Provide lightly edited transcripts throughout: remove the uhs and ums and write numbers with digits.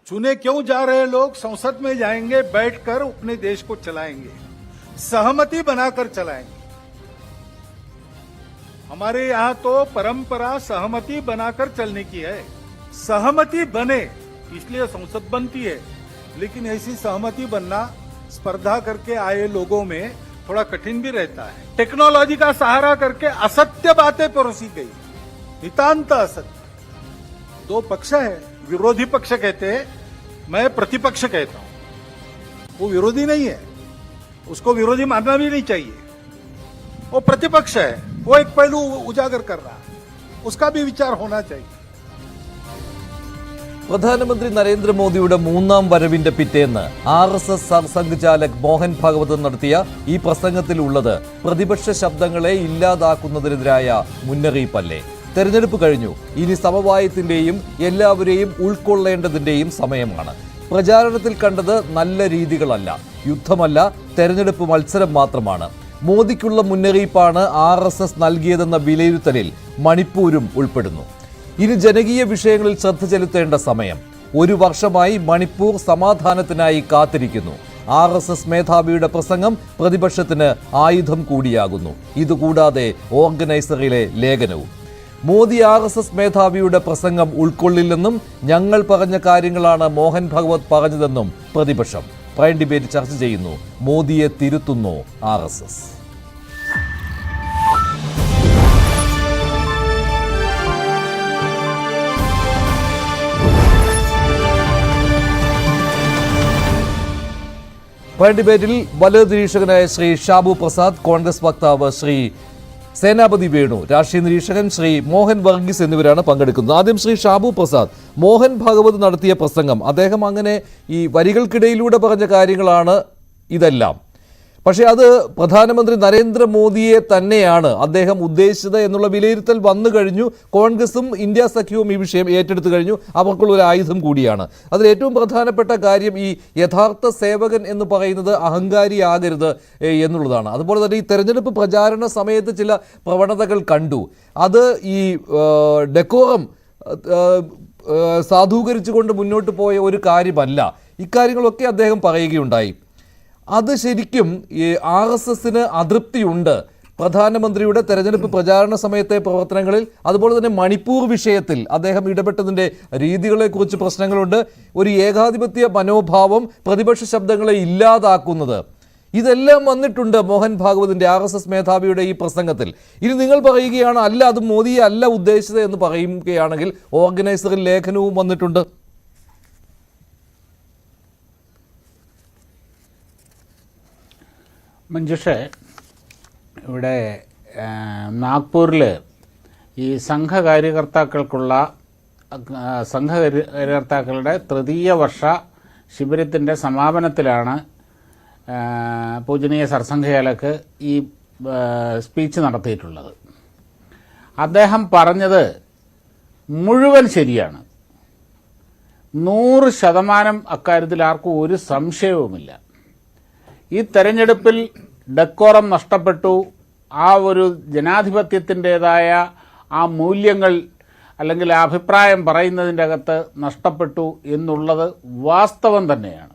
चुने क्यों जा रहे लोग संसद में जाएंगे, बैठकर अपने देश को चलाएंगे, सहमति बनाकर चलाएंगे। हमारे यहां तो परंपरा सहमति बनाकर चलने की है। सहमति बने इसलिए संसद बनती है, लेकिन ऐसी सहमति बनना स्पर्धा करके आए लोगों में थोड़ा कठिन भी रहता है। टेक्नोलॉजी का सहारा करके असत्य बातें परोसी गई, नितांत असत्य। दो पक्ष है, विरोधी पक्ष कहते हैं, मैं प्रतिपक्ष कहता हूं। वो विरोधी नहीं है, उसको विरोधी मानना भी नहीं चाहिए। वो प्रतिपक्ष है, वो एक पहलू उजागर कर रहा है, उसका भी विचार होना चाहिए। പ്രധാനമന്ത്രി നരേന്ദ്രമോദിയുടെ മൂന്നാം വരവിന്റെ പിറ്റേന്ന് RSS സർസംഘചാലക് മോഹൻ ഭാഗവത് നടത്തിയ ഈ പ്രസംഗത്തിലുള്ളത് പ്രതിപക്ഷ ശബ്ദങ്ങളെ ഇല്ലാതാക്കുന്നതിനെതിരായ മുന്നറിയിപ്പല്ലേ? തെരഞ്ഞെടുപ്പ് കഴിഞ്ഞു, ഇനി സമവായത്തിന്റെയും എല്ലാവരെയും ഉൾക്കൊള്ളേണ്ടതിന്റെയും സമയമാണ്. പ്രചാരണത്തിൽ കണ്ടത് നല്ല രീതികളല്ല, യുദ്ധമല്ല, തെരഞ്ഞെടുപ്പ് മത്സരം മാത്രമാണ്. മോദിക്കുള്ള മുന്നറിയിപ്പാണ് RSS നൽകിയതെന്ന വിലയിരുത്തലിൽ മണിപ്പൂരും ഉൾപ്പെടുന്നു. ഇനി ജനകീയ വിഷയങ്ങളിൽ ശ്രദ്ധ ചെലുത്തേണ്ട സമയം. ഒരു വർഷമായി മണിപ്പൂർ സമാധാനത്തിനായി കാത്തിരിക്കുന്നു. RSS മേധാവിയുടെ പ്രസംഗം പ്രതിപക്ഷത്തിന് ആയുധം കൂടിയാകുന്നു. ഇതുകൂടാതെ ഓർഗനൈസറിലെ ലേഖനവും. മോദി RSS മേധാവിയുടെ പ്രസംഗം ഉൾക്കൊള്ളില്ലെന്നും ഞങ്ങൾ പറഞ്ഞ കാര്യങ്ങളാണ് മോഹൻ ഭഗവത് പറഞ്ഞതെന്നും പ്രതിപക്ഷം. പ്രൈം ഡിബേറ്റ് ചർച്ച ചെയ്യുന്നു. മോദിയെ തിരുത്തുന്നു RSS. പ്രൈം ഡിബേറ്റിൽ വലത് നിരീക്ഷകനായ ശ്രീ ഷാബു പ്രസാദ്, കോൺഗ്രസ് വക്താവ് ശ്രീ സേനാപതി വേണു, രാഷ്ട്രീയ നിരീക്ഷകൻ ശ്രീ മോഹൻ വർഗീസ് എന്നിവരാണ് പങ്കെടുക്കുന്നത്. ആദ്യം ശ്രീ ഷാബു പ്രസാദ്, മോഹൻ ഭാഗവത് നടത്തിയ പ്രസംഗം, അദ്ദേഹം അങ്ങനെ ഈ വരികൾക്കിടയിലൂടെ പറഞ്ഞ കാര്യങ്ങളാണ് ഇതെല്ലാം. പക്ഷേ അത് പ്രധാനമന്ത്രി നരേന്ദ്രമോദിയെ തന്നെയാണ് അദ്ദേഹം ഉദ്ദേശിച്ചത് എന്നുള്ള വിലയിരുത്തൽ വന്നു കഴിഞ്ഞു. കോൺഗ്രസും ഇന്ത്യ സഖ്യവും ഈ വിഷയം ഏറ്റെടുത്തു കഴിഞ്ഞു. അവർക്കുള്ള ഒരു ആയുധം കൂടിയാണ്. അതിൽ ഏറ്റവും പ്രധാനപ്പെട്ട കാര്യം ഈ യഥാർത്ഥ സേവകൻ എന്ന് പറയുന്നത് അഹങ്കാരിയാകരുത് എന്നുള്ളതാണ്. അതുപോലെ തന്നെ ഈ തെരഞ്ഞെടുപ്പ് പ്രചാരണ സമയത്ത് ചില പ്രവണതകൾ കണ്ടു. അത് ഈ ഡെക്കോറം സാധൂകരിച്ചുകൊണ്ട് മുന്നോട്ട് പോയ ഒരു കാര്യമല്ല. ഇക്കാര്യങ്ങളൊക്കെ അദ്ദേഹം പറയുകയുണ്ടായി. അത് ശരിക്കും RSSന് അതൃപ്തിയുണ്ട് പ്രധാനമന്ത്രിയുടെ തെരഞ്ഞെടുപ്പ് പ്രചാരണ സമയത്തെ പ്രവർത്തനങ്ങളിൽ. അതുപോലെ തന്നെ മണിപ്പൂർ വിഷയത്തിൽ അദ്ദേഹം ഇടപെട്ടതിൻ്റെ രീതികളെക്കുറിച്ച് പ്രശ്നങ്ങളുണ്ട്. ഒരു ഏകാധിപത്യ മനോഭാവം, പ്രതിപക്ഷ ശബ്ദങ്ങളെ ഇല്ലാതാക്കുന്നത്, ഇതെല്ലാം വന്നിട്ടുണ്ട് മോഹൻ ഭാഗവതിൻ്റെ RSS മേധാവിയുടെ ഈ പ്രസംഗത്തിൽ. ഇനി നിങ്ങൾ പറയുകയാണ് അല്ല, അത് മോദിയെ അല്ല ഉദ്ദേശിച്ചത് എന്ന് പറയുകയാണെങ്കിൽ ഓർഗനൈസറിൽ ലേഖനവും വന്നിട്ടുണ്ട്. മഞ്ജുഷേ, ഇവിടെ നാഗ്പൂരിൽ ഈ സംഘകാര്യകർത്താക്കളുടെ തൃതീയ വർഷ ശിബിരത്തിൻ്റെ സമാപനത്തിലാണ് പൂജനീയ സർസംഘചാലക് ഈ സ്പീച്ച് നടത്തിയിട്ടുള്ളത്. അദ്ദേഹം പറഞ്ഞത് മുഴുവൻ ശരിയാണ്. 100% അക്കാര്യത്തിൽ ആർക്കും ഒരു സംശയവുമില്ല. ഈ തെരഞ്ഞെടുപ്പിൽ ഡെക്കോറം നഷ്ടപ്പെട്ടു, ആ ഒരു ജനാധിപത്യത്തിൻ്റെതായ ആ മൂല്യങ്ങൾ അല്ലെങ്കിൽ അഭിപ്രായം പറയുന്നതിൻ്റെ അകത്ത് നഷ്ടപ്പെട്ടു എന്നുള്ളത് വാസ്തവം തന്നെയാണ്.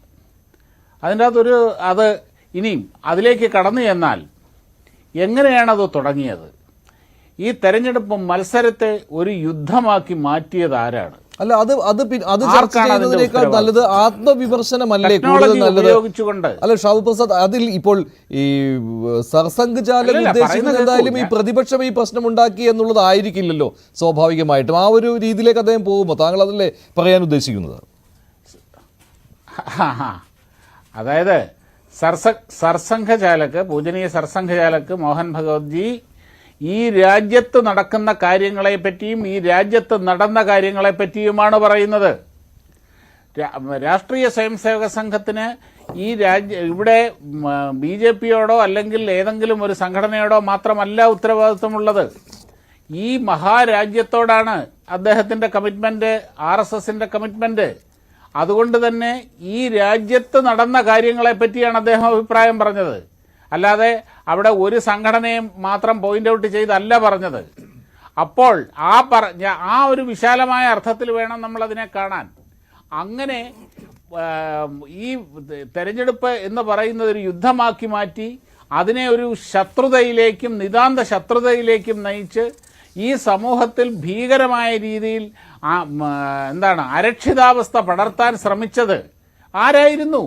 അതിൻ്റെ അകത്തൊരു അത് ഇനിയും അതിലേക്ക് കടന്നു ചെന്നാൽ എങ്ങനെയാണത് തുടങ്ങിയത്? ഈ തെരഞ്ഞെടുപ്പ് മത്സരത്തെ ഒരു യുദ്ധമാക്കി മാറ്റിയത് ആരാണ്? അല്ല, അത് ചർച്ച ചെയ്യുന്നതിനേക്കാൾ നല്ലത് ആത്മവിമർശനമല്ലേ കൂടുതൽ നല്ലത്? അല്ല ഷാബു പ്രസാദ്, അതിൽ ഇപ്പോൾ ഈ സർസംഘചാലക് ഉദ്ദേശിക്കുന്നത് എന്തായാലും ഈ പ്രതിപക്ഷം ഈ പ്രശ്നം ഉണ്ടാക്കി എന്നുള്ളത് ആയിരിക്കില്ലല്ലോ സ്വാഭാവികമായിട്ടും. ആ ഒരു രീതിയിലേക്ക് അദ്ദേഹം പോകുമ്പോൾ താങ്കൾ അതല്ലേ പറയാൻ ഉദ്ദേശിക്കുന്നത്? അതായത് സർസംഘചാലക്, പൂജനീയ സർസംഘചാലക് മോഹൻ ഭഗവത്ജി ഈ രാജ്യത്ത് നടക്കുന്ന കാര്യങ്ങളെപ്പറ്റിയും ഈ രാജ്യത്ത് നടന്ന കാര്യങ്ങളെപ്പറ്റിയുമാണ് പറയുന്നത്. രാഷ്ട്രീയ സ്വയംസേവക സംഘത്തിന് ഈ ഇവിടെ BJPയോടോ അല്ലെങ്കിൽ ഏതെങ്കിലും ഒരു സംഘടനയോടോ മാത്രമല്ല ഉത്തരവാദിത്വമുള്ളത്. ഈ മഹാരാജ്യത്തോടാണ് അദ്ദേഹത്തിൻ്റെ കമ്മിറ്റ്മെൻറ്റ്, RSSന്റെ കമ്മിറ്റ്മെൻറ്റ്. അതുകൊണ്ട് തന്നെ ഈ രാജ്യത്ത് നടന്ന കാര്യങ്ങളെപ്പറ്റിയാണ് അദ്ദേഹം അഭിപ്രായം പറഞ്ഞത്. അല്ലാതെ അവിടെ ഒരു സംഘടനയും മാത്രം പോയിന്റ് ഔട്ട് ചെയ്തല്ല പറഞ്ഞത്. അപ്പോൾ ആ ഒരു വിശാലമായ അർത്ഥത്തിൽ വേണം നമ്മൾ അതിനെ കാണാൻ. അങ്ങനെ ഈ തെരഞ്ഞെടുപ്പ് എന്ന് പറയുന്നത് ഒരു യുദ്ധമാക്കി മാറ്റി അതിനെ ഒരു ശത്രുതയിലേക്കും നിതാന്ത ശത്രുതയിലേക്കും നയിച്ച് ഈ സമൂഹത്തിൽ ഭീകരമായ രീതിയിൽ അരക്ഷിതാവസ്ഥ പടർത്താൻ ശ്രമിച്ചത് ആരായിരുന്നു?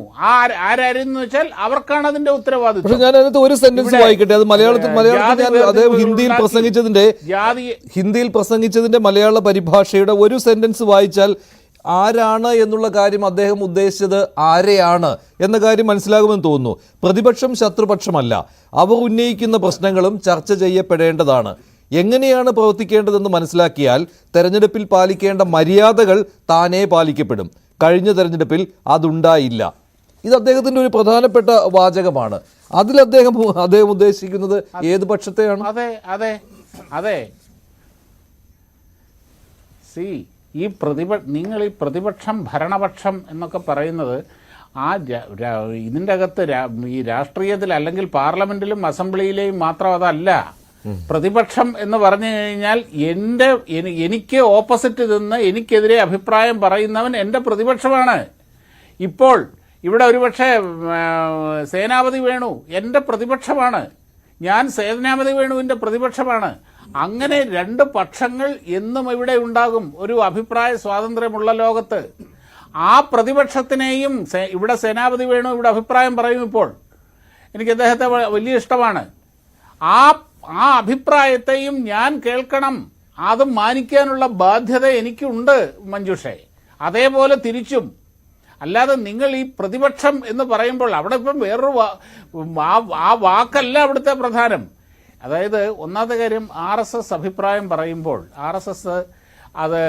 ആരായിരുന്നു വെച്ചാൽ അവർക്കാണ് അതിന്റെ ഉത്തരവാദിത്വം. ഞാൻ അതിനകത്ത് ഒരു സെന്റൻസ് വായിക്കട്ടെ. അത് മലയാളത്തിൽ ഹിന്ദിയിൽ പ്രസംഗിച്ചതിന്റെ മലയാള പരിഭാഷയുടെ ഒരു സെന്റൻസ് വായിച്ചാൽ ആരാണ് എന്നുള്ള കാര്യം അദ്ദേഹം ഉദ്ദേശിച്ചത് ആരെയാണ് എന്ന കാര്യം മനസ്സിലാകുമെന്ന് തോന്നുന്നു. പ്രതിപക്ഷം ശത്രുപക്ഷമല്ല, അവർ ഉന്നയിക്കുന്ന പ്രശ്നങ്ങളും ചർച്ച ചെയ്യപ്പെടേണ്ടതാണ്. എങ്ങനെയാണ് പ്രവർത്തിക്കേണ്ടതെന്ന് മനസ്സിലാക്കിയാൽ തെരഞ്ഞെടുപ്പിൽ പാലിക്കേണ്ട മര്യാദകൾ താനേ പാലിക്കപ്പെടും. കഴിഞ്ഞ തെരഞ്ഞെടുപ്പിൽ അതുണ്ടായില്ല. ഇത് അദ്ദേഹത്തിന്റെ ഒരു പ്രധാനപ്പെട്ട വാചകമാണ്. അതിൽ അദ്ദേഹം ഉദ്ദേശിക്കുന്നത് ഏത് പക്ഷത്തെയാണ്? അതെ നിങ്ങൾ ഈ പ്രതിപക്ഷം ഭരണപക്ഷം എന്നൊക്കെ പറയുന്നത് ഇതിൻ്റെ അകത്ത് ഈ രാഷ്ട്രീയത്തിൽ അല്ലെങ്കിൽ പാർലമെന്റിലും അസംബ്ലിയിലെയും മാത്രം അതല്ല. പ്രതിപക്ഷം എന്ന് പറഞ്ഞു കഴിഞ്ഞാൽ എനിക്ക് ഓപ്പോസിറ്റ് നിന്ന് എനിക്കെതിരെ അഭിപ്രായം പറയുന്നവൻ എൻ്റെ പ്രതിപക്ഷമാണ്. ഇപ്പോൾ ഇവിടെ ഒരുപക്ഷെ സേനാപതി വേണു എൻ്റെ പ്രതിപക്ഷമാണ്, ഞാൻ സേനാപതി വേണുവിൻ്റെ പ്രതിപക്ഷമാണ്. അങ്ങനെ രണ്ട് പക്ഷങ്ങൾ എന്നും ഇവിടെ ഉണ്ടാകും ഒരു അഭിപ്രായ സ്വാതന്ത്ര്യമുള്ള ലോകത്ത്. ആ പ്രതിപക്ഷത്തിനെയും ഇവിടെ സേനാപതി വേണു ഇവിടെ അഭിപ്രായം പറയും. ഇപ്പോൾ എനിക്ക് അദ്ദേഹത്തെ വലിയ ഇഷ്ടമാണ്. ആ അഭിപ്രായത്തെയും ഞാൻ കേൾക്കണം, അത് മാനിക്കാനുള്ള ബാധ്യത എനിക്കുണ്ട് മഞ്ജുഷേ. അതേപോലെ തിരിച്ചും. അല്ലാതെ നിങ്ങൾ ഈ പ്രതിപക്ഷം എന്ന് പറയുമ്പോൾ അവിടെ ഇപ്പം വേറൊരു ആ വാക്കല്ല അവിടുത്തെ പ്രധാനം. അതായത് ഒന്നാമത്തെ കാര്യം, RSS അഭിപ്രായം പറയുമ്പോൾ RSS അത്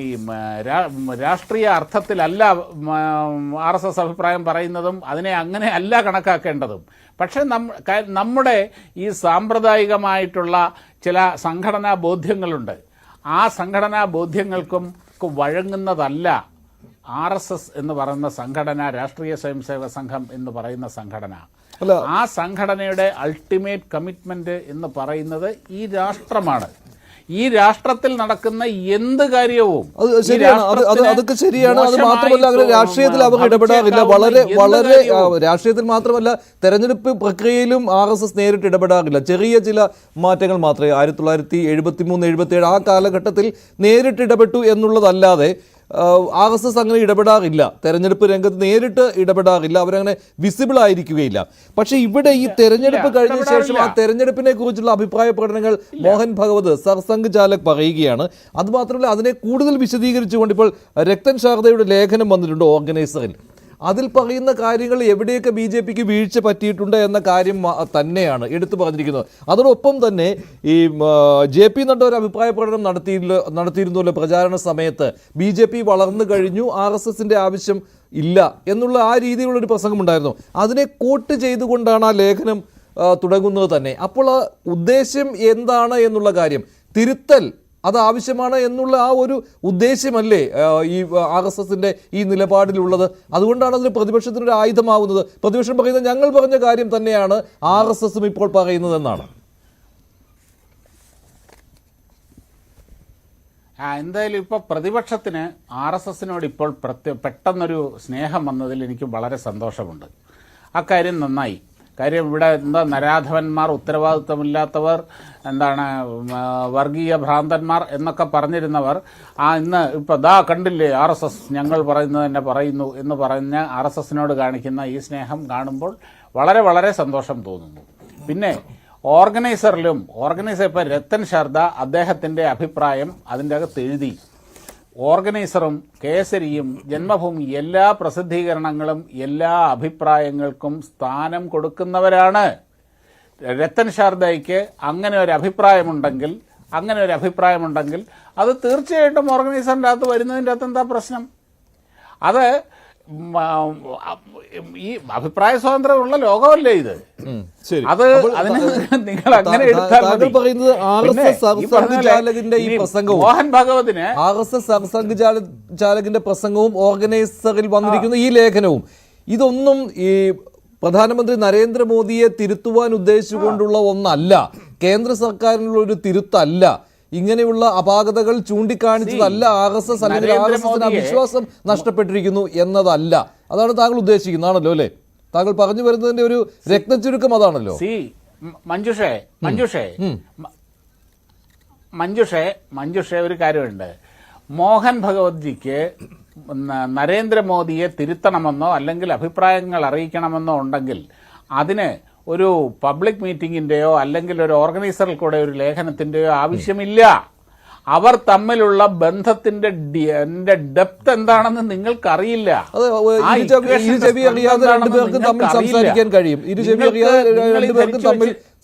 ഈ രാഷ്ട്രീയ അർത്ഥത്തിലല്ല RSS അഭിപ്രായം പറയുന്നതും അതിനെ അങ്ങനെ അല്ല കണക്കാക്കേണ്ടതും. പക്ഷെ നമ്മുടെ ഈ സാമ്പ്രദായികമായിട്ടുള്ള ചില സംഘടനാ ബോധ്യങ്ങളുണ്ട്. ആ സംഘടനാ ബോധ്യങ്ങൾക്കും വഴങ്ങുന്നതല്ല RSS എന്ന് പറയുന്ന സംഘടന, രാഷ്ട്രീയ സ്വയംസേവക സംഘം എന്ന് പറയുന്ന സംഘടന. ആ സംഘടനയുടെ അൾട്ടിമേറ്റ് കമ്മിറ്റ്മെന്റ് എന്ന് പറയുന്നത് ഈ രാഷ്ട്രമാണ്. ഈ രാഷ്ട്രത്തിൽ നടക്കുന്ന എന്ത് കാര്യവും അതൊക്കെ ശരിയാണ്. അത് മാത്രമല്ല അങ്ങനെ രാഷ്ട്രീയത്തിൽ അവർ ഇടപെടാറില്ല. വളരെ രാഷ്ട്രീയത്തിൽ മാത്രമല്ല തെരഞ്ഞെടുപ്പ് പ്രക്രിയയിലും RSS നേരിട്ട് ഇടപെടാറില്ല. ചെറിയ ചില മാറ്റങ്ങൾ മാത്രമേ 1973-77 ആ കാലഘട്ടത്തിൽ നേരിട്ട് ഇടപെട്ടു എന്നുള്ളതല്ലാതെ RSS അങ്ങനെ ഇടപെടാറില്ല. തെരഞ്ഞെടുപ്പ് രംഗത്ത് നേരിട്ട് ഇടപെടാറില്ല. അവരങ്ങനെ വിസിബിൾ ആയിരിക്കുകയില്ല. പക്ഷെ ഇവിടെ ഈ തെരഞ്ഞെടുപ്പ് കഴിഞ്ഞ ശേഷം ആ തെരഞ്ഞെടുപ്പിനെ കുറിച്ചുള്ള അഭിപ്രായ പ്രകടനങ്ങൾ മോഹൻ ഭഗവത് സർസംഘ് ചാലക് പറയുകയാണ്. അതുമാത്രമല്ല അതിനെ കൂടുതൽ വിശദീകരിച്ചുകൊണ്ട് ഇപ്പോൾ രക്തൻ ശാരദയുടെ ലേഖനം വന്നിട്ടുണ്ട് ഓർഗനൈസറിൽ. അതിൽ പറയുന്ന കാര്യങ്ങൾ എവിടെയൊക്കെ BJPക്ക് വീഴ്ച പറ്റിയിട്ടുണ്ട് എന്ന കാര്യം തന്നെയാണ് എടുത്തു പറഞ്ഞിരിക്കുന്നത്. അതോടൊപ്പം തന്നെ ഈ JP നഡ്ഡ ഒരു അഭിപ്രായ പ്രകടനം നടത്തിയിരുന്നല്ലോ പ്രചാരണ സമയത്ത്. BJP വളർന്നു കഴിഞ്ഞു, RSSന്റെ ആവശ്യം ഇല്ല എന്നുള്ള ആ രീതിയിലുള്ളൊരു പ്രസംഗമുണ്ടായിരുന്നു. അതിനെ കോട്ട് ചെയ്തുകൊണ്ടാണ് ആ ലേഖനം തുടങ്ങുന്നത് തന്നെ. അപ്പോൾ ആ ഉദ്ദേശ്യം എന്താണ് എന്നുള്ള കാര്യം, തിരുത്തൽ അത് ആവശ്യമാണ് എന്നുള്ള ആ ഒരു ഉദ്ദേശ്യമല്ലേ ഈ RSSന്റെ ഈ നിലപാടിലുള്ളത്? അതുകൊണ്ടാണ് അതിന് പ്രതിപക്ഷത്തിനൊരു ആയുധമാവുന്നത്. പ്രതിപക്ഷം പറയുന്നത് ഞങ്ങൾ പറഞ്ഞ കാര്യം തന്നെയാണ് RSSും ഇപ്പോൾ പറയുന്നതെന്നാണ്. എന്തായാലും ഇപ്പോൾ പ്രതിപക്ഷത്തിന് RSSനോട് ഇപ്പോൾ പെട്ടെന്നൊരു സ്നേഹം വന്നതിൽ എനിക്ക് വളരെ സന്തോഷമുണ്ട്. അക്കാര്യം നന്നായി. കാര്യം ഇവിടെ നരാധവന്മാർ, ഉത്തരവാദിത്വമില്ലാത്തവർ, വർഗീയ ഭ്രാന്തന്മാർ എന്നൊക്കെ പറഞ്ഞിരുന്നവർ ഇന്ന് ഇപ്പം കണ്ടില്ലേ RSS ഞങ്ങൾ പറയുന്നത് തന്നെ പറയുന്നു എന്ന് പറഞ്ഞ RSSനോട് കാണിക്കുന്ന ഈ സ്നേഹം കാണുമ്പോൾ വളരെ വളരെ സന്തോഷം തോന്നുന്നു. പിന്നെ ഓർഗനൈസർ ഇപ്പം രത്തൻ ശാരദ അദ്ദേഹത്തിൻ്റെ അഭിപ്രായം അതിൻ്റെ അകത്ത് എഴുതി. ഓർഗനൈസറും കേസരിയും ജന്മഭൂമി എല്ലാ പ്രസിദ്ധീകരണങ്ങളും എല്ലാ അഭിപ്രായങ്ങൾക്കും സ്ഥാനം കൊടുക്കുന്നവരാണ്. രത്തൻ ശാരദയ്ക്ക് അങ്ങനെ ഒരു അഭിപ്രായമുണ്ടെങ്കിൽ അത് തീർച്ചയായിട്ടും ഓർഗനൈസറിൻ്റെ അകത്ത് വരുന്നതിൻ്റെ അകത്ത് എന്താ പ്രശ്നം? അത് ഈ അഭിപ്രായ സ്വാതന്ത്ര്യമുള്ള ലോകമല്ലേ ഇത്. അത് അതിന് നിങ്ങൾ അങ്ങനെ എടുത്താൽ മോഹൻ ഭഗവതിന് RSS സർസംഘ് ചാലകിന്റെ പ്രസംഗവും ഓർഗനൈസറിൽ വന്നിരിക്കുന്ന ഈ ലേഖനവും ഇതൊന്നും ഈ പ്രധാനമന്ത്രി നരേന്ദ്രമോദിയെ തിരുത്തുവാൻ ഉദ്ദേശിച്ചുകൊണ്ടുള്ള ഒന്നല്ല, കേന്ദ്ര സർക്കാരിനുള്ള ഒരു തിരുത്തല്ല. ഇങ്ങനെയുള്ള അപാകതകൾ ചൂണ്ടിക്കാണിച്ചതല്ല RSS അല്ലെങ്കിൽ RSSന് വിശ്വാസം നഷ്ടപ്പെട്ടിരിക്കുന്നു എന്നതല്ല. അതാണ് താങ്കൾ ഉദ്ദേശിക്കുന്നതാണല്ലോ അല്ലേ? താങ്കൾ പറഞ്ഞു വരുന്നതിന്റെ ഒരു രത്നച്ചുരുക്കം അതാണല്ലോ. മഞ്ജുഷേ ഒരു കാര്യമുണ്ട്. മോഹൻ ഭഗവത്ജിക്ക് നരേന്ദ്രമോദിയെ തിരുത്തണമെന്നോ അല്ലെങ്കിൽ അഭിപ്രായങ്ങൾ അറിയിക്കണമെന്നോ ഉണ്ടെങ്കിൽ അതിന് ഒരു പബ്ലിക് മീറ്റിംഗിന്റെയോ അല്ലെങ്കിൽ ഒരു ഓർഗനൈസറിൽ കൂടെ ഒരു ലേഖനത്തിന്റെയോ ആവശ്യമില്ല. അവർ തമ്മിലുള്ള ബന്ധത്തിന്റെ ഡെപ്ത് എന്താണെന്ന് നിങ്ങൾക്കറിയില്ല.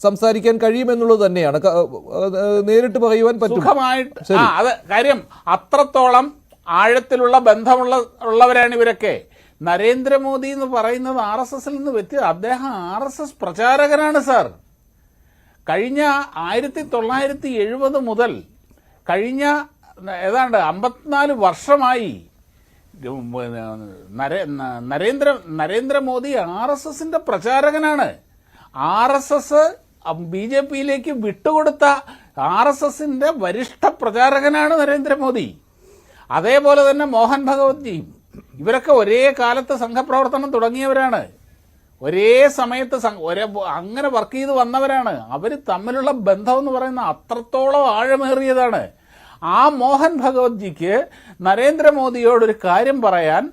സംസാരിക്കാൻ കഴിയും എന്നുള്ളത് തന്നെയാണ് നേരിട്ട് പറയുവാൻ പറ്റും. അത് കാര്യം അത്രത്തോളം ആഴത്തിലുള്ള ബന്ധമുള്ളവരാണ് ഇവരൊക്കെ. നരേന്ദ്രമോദി എന്ന് പറയുന്നത് RSSൽ നിന്ന് അദ്ദേഹം RSS പ്രചാരകനാണ് സാർ. കഴിഞ്ഞ 1970 മുതൽ കഴിഞ്ഞ ഏതാണ്ട് 54 വർഷമായി നരേന്ദ്രമോദി RSSന്റെ പ്രചാരകനാണ്. RSS BJPയിലേക്ക് വിട്ടുകൊടുത്ത RSSന്റെ വരിഷ്ഠ പ്രചാരകനാണ് നരേന്ദ്രമോദി. അതേപോലെ തന്നെ മോഹൻ ഭഗവത്ജിയും ഇവരൊക്കെ ഒരേ കാലത്ത് സംഘപ്രവർത്തനം തുടങ്ങിയവരാണ്. ഒരേ സമയത്ത് അങ്ങനെ വർക്ക് ചെയ്ത് വന്നവരാണ്. അവർ തമ്മിലുള്ള ബന്ധം എന്ന് പറയുന്നത് അത്രത്തോളം ആഴമേറിയതാണ്. ആ മോഹൻ ഭഗവത്ജിക്ക് നരേന്ദ്രമോദിയോടൊരു കാര്യം പറയാൻ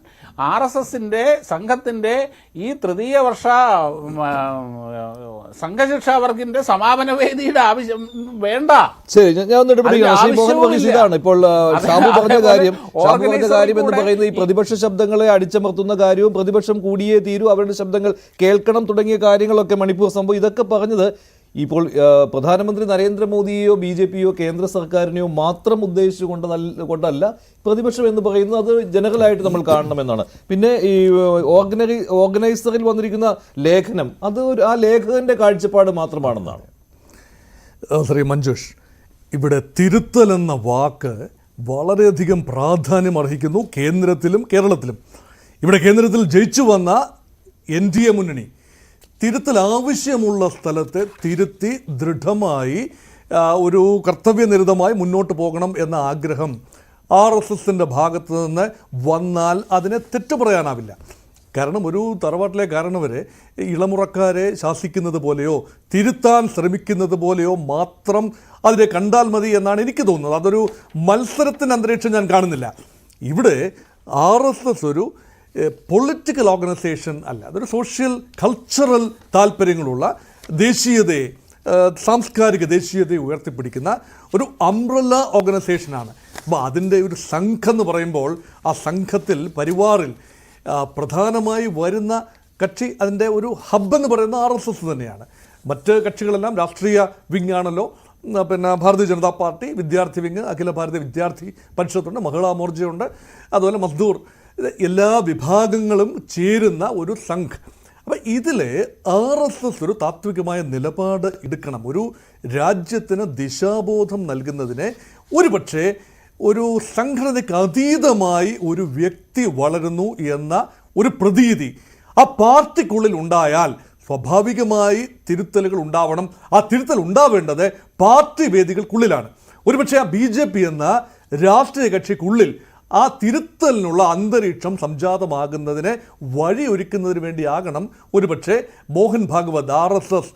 RSSന്റെ സംഘത്തിന്റെ ഈ തൃതീയ വർഷ സംഘശിക്ഷാ വർഗിന്റെ സമാപന വേദിയുടെ ആവശ്യം വേണ്ട. ശരി, ഞാൻ ഇതാണ് ഇപ്പോൾ ഷാബു പറഞ്ഞ കാര്യം എന്ന് പറയുന്നത് ഈ പ്രതിപക്ഷ ശബ്ദങ്ങളെ അടിച്ചമർത്തുന്ന കാര്യവും പ്രതിപക്ഷം കൂടിയേ തീരൂ, അവരുടെ ശബ്ദങ്ങൾ കേൾക്കണം തുടങ്ങിയ കാര്യങ്ങളൊക്കെ മണിപ്പൂർ സംഭവം ഇതൊക്കെ പറഞ്ഞത് ഇപ്പോൾ പ്രധാനമന്ത്രി നരേന്ദ്രമോദിയെയോ BJPയോ കേന്ദ്ര സർക്കാരിനെയോ മാത്രം ഉദ്ദേശിച്ചുകൊണ്ടല്ല പ്രതിപക്ഷം എന്ന് പറയുന്നത്. അത് ജനറലായിട്ട് നമ്മൾ കാണണമെന്നാണ്. പിന്നെ ഈ ഓർഗനൈസറിൽ വന്നിരിക്കുന്ന ലേഖനം അത് ആ ലേഖകന്റെ കാഴ്ചപ്പാട് മാത്രമാണെന്നാണ്. ശ്രീ മഞ്ജുഷ്, ഇവിടെ തിരുത്തൽ എന്ന വാക്ക് വളരെയധികം പ്രാധാന്യം അർഹിക്കുന്നു കേന്ദ്രത്തിലും കേരളത്തിലും. ഇവിടെ കേന്ദ്രത്തിൽ ജയിച്ചു വന്ന NDA മുന്നണി തിരുത്തൽ ആവശ്യമുള്ള സ്ഥലത്തെ തിരുത്തി ദൃഢമായി ഒരു കർത്തവ്യനിരതമായി മുന്നോട്ട് പോകണം എന്ന ആഗ്രഹം RSSന്റെ ഭാഗത്ത് നിന്ന് വന്നാൽ അതിനെ തെറ്റു പറയാനാവില്ല. കാരണം ഒരു തറവാട്ടിലെ കാരണവരെ ഇളമുറക്കാരെ ശാസിക്കുന്നത് പോലെയോ തിരുത്താൻ ശ്രമിക്കുന്നത് പോലെയോ മാത്രം അതിനെ കണ്ടാൽ മതി എന്നാണ് എനിക്ക് തോന്നുന്നത്. അതൊരു മത്സരത്തിൻ്റെ അന്തരീക്ഷം ഞാൻ കാണുന്നില്ല. ഇവിടെ RSS ഒരു പൊളിറ്റിക്കൽ ഓർഗനൈസേഷൻ അല്ല, അതൊരു സോഷ്യൽ കൾച്ചറൽ താല്പര്യങ്ങളുള്ള ദേശീയതയെ സാംസ്കാരിക ദേശീയതയെ ഉയർത്തിപ്പിടിക്കുന്ന ഒരു അംബ്രല്ല ഓർഗനൈസേഷനാണ്. അപ്പോൾ അതിൻ്റെ ഒരു സംഘം എന്ന് പറയുമ്പോൾ ആ സംഘത്തിൽ പരിവാറിൽ പ്രധാനമായി വരുന്ന കക്ഷി അതിൻ്റെ ഒരു ഹബ്ബ് എന്ന് പറയുന്ന RSS തന്നെയാണ്. മറ്റ് കക്ഷികളെല്ലാം രാഷ്ട്രീയ വിങ്ങാണല്ലോ. പിന്നെ ഭാരതീയ ജനതാ പാർട്ടി, വിദ്യാർത്ഥി വിങ്, അഖില ഭാരതീയ വിദ്യാർത്ഥി പരിഷത്തുണ്ട്, മഹിളാ മോർച്ചയുണ്ട്, അതുപോലെ മസ്ദൂർ, എല്ലാ വിഭാഗങ്ങളും ചേരുന്ന ഒരു സംഘം. അപ്പം ഇതിൽ RSS ഒരു താത്വികമായ നിലപാട് എടുക്കണം. ഒരു രാജ്യത്തിന് ദിശാബോധം നൽകുന്നതിനെ ഒരുപക്ഷെ ഒരു സംഘടനയ്ക്ക് അതീതമായി ഒരു വ്യക്തി വളരുന്നു എന്ന ഒരു പ്രതീതി ആ പാർട്ടിക്കുള്ളിൽ ഉണ്ടായാൽ സ്വാഭാവികമായി തിരുത്തലുകൾ ഉണ്ടാവണം. ആ തിരുത്തൽ ഉണ്ടാവേണ്ടത് പാർട്ടി വേദികൾക്കുള്ളിലാണ്. ഒരുപക്ഷെ ആ BJP എന്ന രാഷ്ട്രീയ കക്ഷിക്കുള്ളിൽ ആ തിരുത്തലിനുള്ള അന്തരീക്ഷം സംജാതമാകുന്നതിന് വഴിയൊരുക്കുന്നതിന് വേണ്ടിയാകണം ഒരുപക്ഷെ മോഹൻ ഭാഗവത് RSS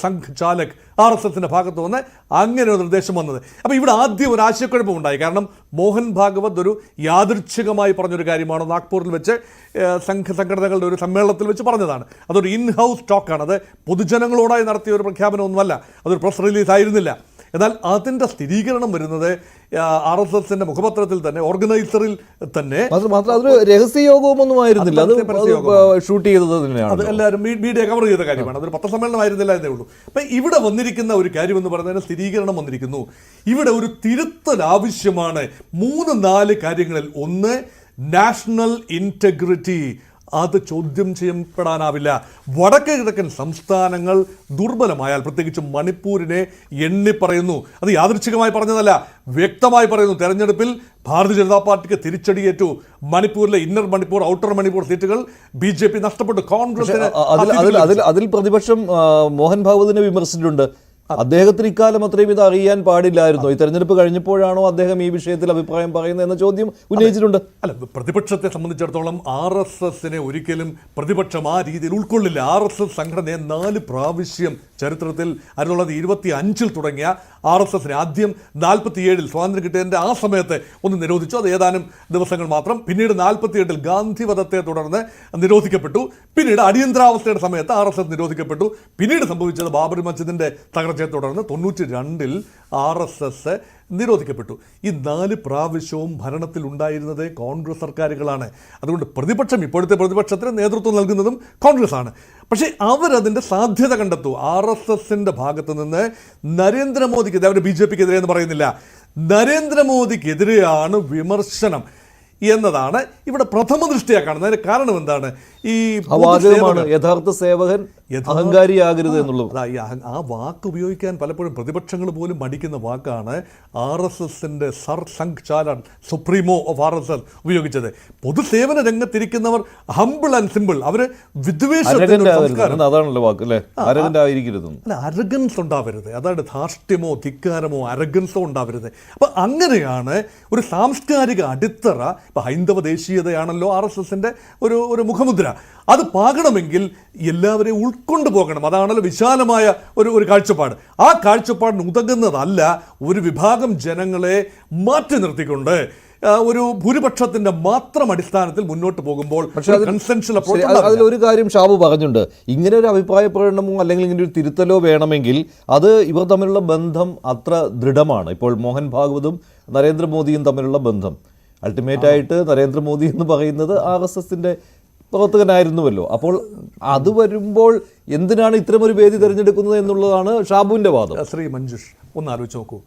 സംഘ് ചാലക് RSSന്റെ ഭാഗത്ത് വന്ന് അങ്ങനെ ഒരു നിർദ്ദേശം വന്നത്. അപ്പോൾ ഇവിടെ ആദ്യം ഒരു ആശയക്കുഴപ്പമുണ്ടായി. കാരണം മോഹൻ ഭാഗവത് ഒരു യാദൃച്ഛികമായി പറഞ്ഞൊരു കാര്യമാണ്. നാഗ്പൂരിൽ വെച്ച് സംഘടനകളുടെ ഒരു സമ്മേളനത്തിൽ വെച്ച് പറഞ്ഞതാണ്. അതൊരു ഇൻഹൗസ് ടോക്കാണ്. അത് പൊതുജനങ്ങളോടായി നടത്തിയ ഒരു പ്രഖ്യാപനമൊന്നുമല്ല, അതൊരു പ്രസ് റിലീസ് ആയിരുന്നില്ല. എന്നാൽ അതിൻ്റെ സ്ഥിരീകരണം വരുന്നത് RSSന്റെ മുഖപത്രത്തിൽ തന്നെ, ഓർഗനൈസറിൽ തന്നെ. മാത്രം അതൊരു രഹസ്യയോഗമൊന്നും ആയിരുന്നില്ല, അത് ഷൂട്ട് ചെയ്തത് തന്നെയാണ്. അത് എല്ലാവരും മീഡിയ കവർ ചെയ്ത കാര്യമാണ്. അതൊരു പത്രസമ്മേളനം ആയിരുന്നില്ല എന്നേ ഉള്ളൂ. അപ്പം ഇവിടെ വന്നിരിക്കുന്ന ഒരു കാര്യം എന്ന് പറയുന്നതിന് സ്ഥിരീകരണം വന്നിരിക്കുന്നു. ഇവിടെ ഒരു തിരുത്തൽ ആവശ്യമാണ് 3-4 കാര്യങ്ങളിൽ. ഒന്ന്, നാഷണൽ ഇൻറ്റഗ്രിറ്റി. അത് ചോദ്യം ചെയ്യപ്പെടാനാവില്ല. വടക്ക് കിഴക്കൻ സംസ്ഥാനങ്ങൾ ദുർബലമായാൽ, പ്രത്യേകിച്ച് മണിപ്പൂരിനെ എണ്ണിപ്പറയുന്നു. അത് യാദൃച്ഛികമായി പറഞ്ഞതല്ല, വ്യക്തമായി പറയുന്നു. തെരഞ്ഞെടുപ്പിൽ ഭാരതീയ ജനതാ പാർട്ടിക്ക് തിരിച്ചടിയേറ്റു. മണിപ്പൂരിലെ ഇന്നർ മണിപ്പൂർ, ഔട്ടർ മണിപ്പൂർ സീറ്റുകൾ BJP നഷ്ടപ്പെട്ടു. കോൺഗ്രസിന് അതിൽ പ്രതിപക്ഷം മോഹൻ ഭാഗവതിനെ വിമർശിച്ചിട്ടുണ്ട്. അദ്ദേഹത്തിന് ഇക്കാലം അത്രയും ഇത് അറിയാൻ പാടില്ലായിരുന്നു. ഈ തെരഞ്ഞെടുപ്പ് കഴിഞ്ഞപ്പോഴാണോ അദ്ദേഹം ഈ വിഷയത്തിൽ അഭിപ്രായം പറയുന്നത് എന്ന ചോദ്യം ഉന്നയിച്ചിട്ടുണ്ട്. അല്ല, പ്രതിപക്ഷത്തെ സംബന്ധിച്ചിടത്തോളം RSSനെ ഒരിക്കലും പ്രതിപക്ഷം ആ രീതിയിൽ ഉൾക്കൊള്ളില്ല. RSS സംഘടനയെ 4 പ്രാവശ്യം ചരിത്രത്തിൽ 1925 തുടങ്ങിയ RSSനെ ആദ്യം 47 സ്വാതന്ത്ര്യം കിട്ടിയതിൻ്റെ ആ സമയത്ത് ഒന്ന് നിരോധിച്ചു. അത് ഏതാനും ദിവസങ്ങൾ മാത്രം. പിന്നീട് 48 ഗാന്ധിവധത്തെ തുടർന്ന് നിരോധിക്കപ്പെട്ടു. പിന്നീട് അടിയന്തരാവസ്ഥയുടെ സമയത്ത് RSS നിരോധിക്കപ്പെട്ടു. പിന്നീട് സംഭവിച്ചത് ബാബറി മസ്ജിദിന്റെ തകർച്ചയെ തുടർന്ന് 92 RSS നിരോധിക്കപ്പെട്ടു. ഈ 4 പ്രാവശ്യവും ഭരണത്തിൽ ഉണ്ടായിരുന്നത് കോൺഗ്രസ് സർക്കാരുകളാണ്. അതുകൊണ്ട് പ്രതിപക്ഷം, ഇപ്പോഴത്തെ പ്രതിപക്ഷത്തിന് നേതൃത്വം നൽകുന്നതും കോൺഗ്രസ് ആണ്. പക്ഷേ അവരതിൻ്റെ സാധ്യത കണ്ടെത്തു. RSSന്റെ ഭാഗത്ത് നിന്ന് നരേന്ദ്രമോദിക്കെതിരെ, അവർ BJPക്ക് എതിരെ എന്ന് പറയുന്നില്ല, നരേന്ദ്രമോദിക്കെതിരെയാണ് വിമർശനം എന്നതാണ് ഇവിടെ പ്രഥമ ദൃഷ്ടിയാ കാണുന്നത്. അതിന്റെ കാരണം എന്താണ്? ഈ വാചകമാണ് യഥാർത്ഥ സേവകൻ അഹങ്കാരിയാകരുത് എന്നുള്ളത്. ആ വാക്ക് ഉപയോഗിക്കാൻ പലപ്പോഴും പ്രതിപക്ഷങ്ങൾ പോലും മടിക്കുന്ന വാക്കാണ് RSSന്റെ Sarsanghchalak, supremo of RSS ഉപയോഗിച്ചത്. പൊതുസേവന രംഗത്തിരിക്കുന്നവർ ഹംബിൾ ആൻഡ് സിമ്പിൾ, അവര് വിദ്വേഷത്തിന്റെ സംസ്കാരം, അതാണല്ലോ വാക്ക് അല്ലേ, അരഗന്റ് ആയിരിക്കരുത്. അല്ല, അരഗൻസ് ഉണ്ടാവരുത്. അതാണ് ധാർഷ്ട്യമോ ധിക്കാരമോ അരഗൻസോ ഉണ്ടാവരുത്. അപ്പൊ അങ്ങനെയാണ് ഒരു സാംസ്കാരിക അടിത്തറ. ഇപ്പൊ ഹൈന്ദവ ദേശീയതയാണല്ലോ RSSന്റെ ഒരു മുഖമുദ്ര. അത് പാകണമെങ്കിൽ എല്ലാവരെയും ഉൾക്കൊണ്ടു പോകണം. അതാണല്ലോ വിശാലമായ ഒരു കാഴ്ചപ്പാട്. ആ കാഴ്ചപ്പാടിന് ഉതകുന്നതല്ല ഒരു വിഭാഗം ജനങ്ങളെ മാറ്റി നിർത്തിക്കൊണ്ട് ഒരു ഭൂരിപക്ഷത്തിന്റെ മാത്രം അടിസ്ഥാനത്തിൽ മുന്നോട്ട് പോകുമ്പോൾ അതിലൊരു കാര്യം ഷാബു പറഞ്ഞിട്ടുണ്ട്. ഇങ്ങനെ ഒരു അഭിപ്രായ പ്രകടനമോ അല്ലെങ്കിൽ ഇങ്ങനെ ഒരു തിരുത്തലോ വേണമെങ്കിൽ അത് ഇവർ തമ്മിലുള്ള ബന്ധം അത്ര ദൃഢമാണ്. ഇപ്പോൾ മോഹൻ ഭാഗവതും നരേന്ദ്രമോദിയും തമ്മിലുള്ള ബന്ധം അൾട്ടിമേറ്റ് ആയിട്ട് നരേന്ദ്രമോദി എന്ന് പറയുന്നത് RSSന്റെ പ്രവർത്തകനായിരുന്നുവല്ലോ. അപ്പോൾ അത് വരുമ്പോൾ എന്തിനാണ് ഇത്തരമൊരു വേദി തിരഞ്ഞെടുക്കുന്നത് എന്നുള്ളതാണ് ഷാബുവിൻ്റെ വാദം. ശ്രീ മഞ്ജുഷ്, ഒന്ന് ആലോചിച്ച് നോക്കൂ.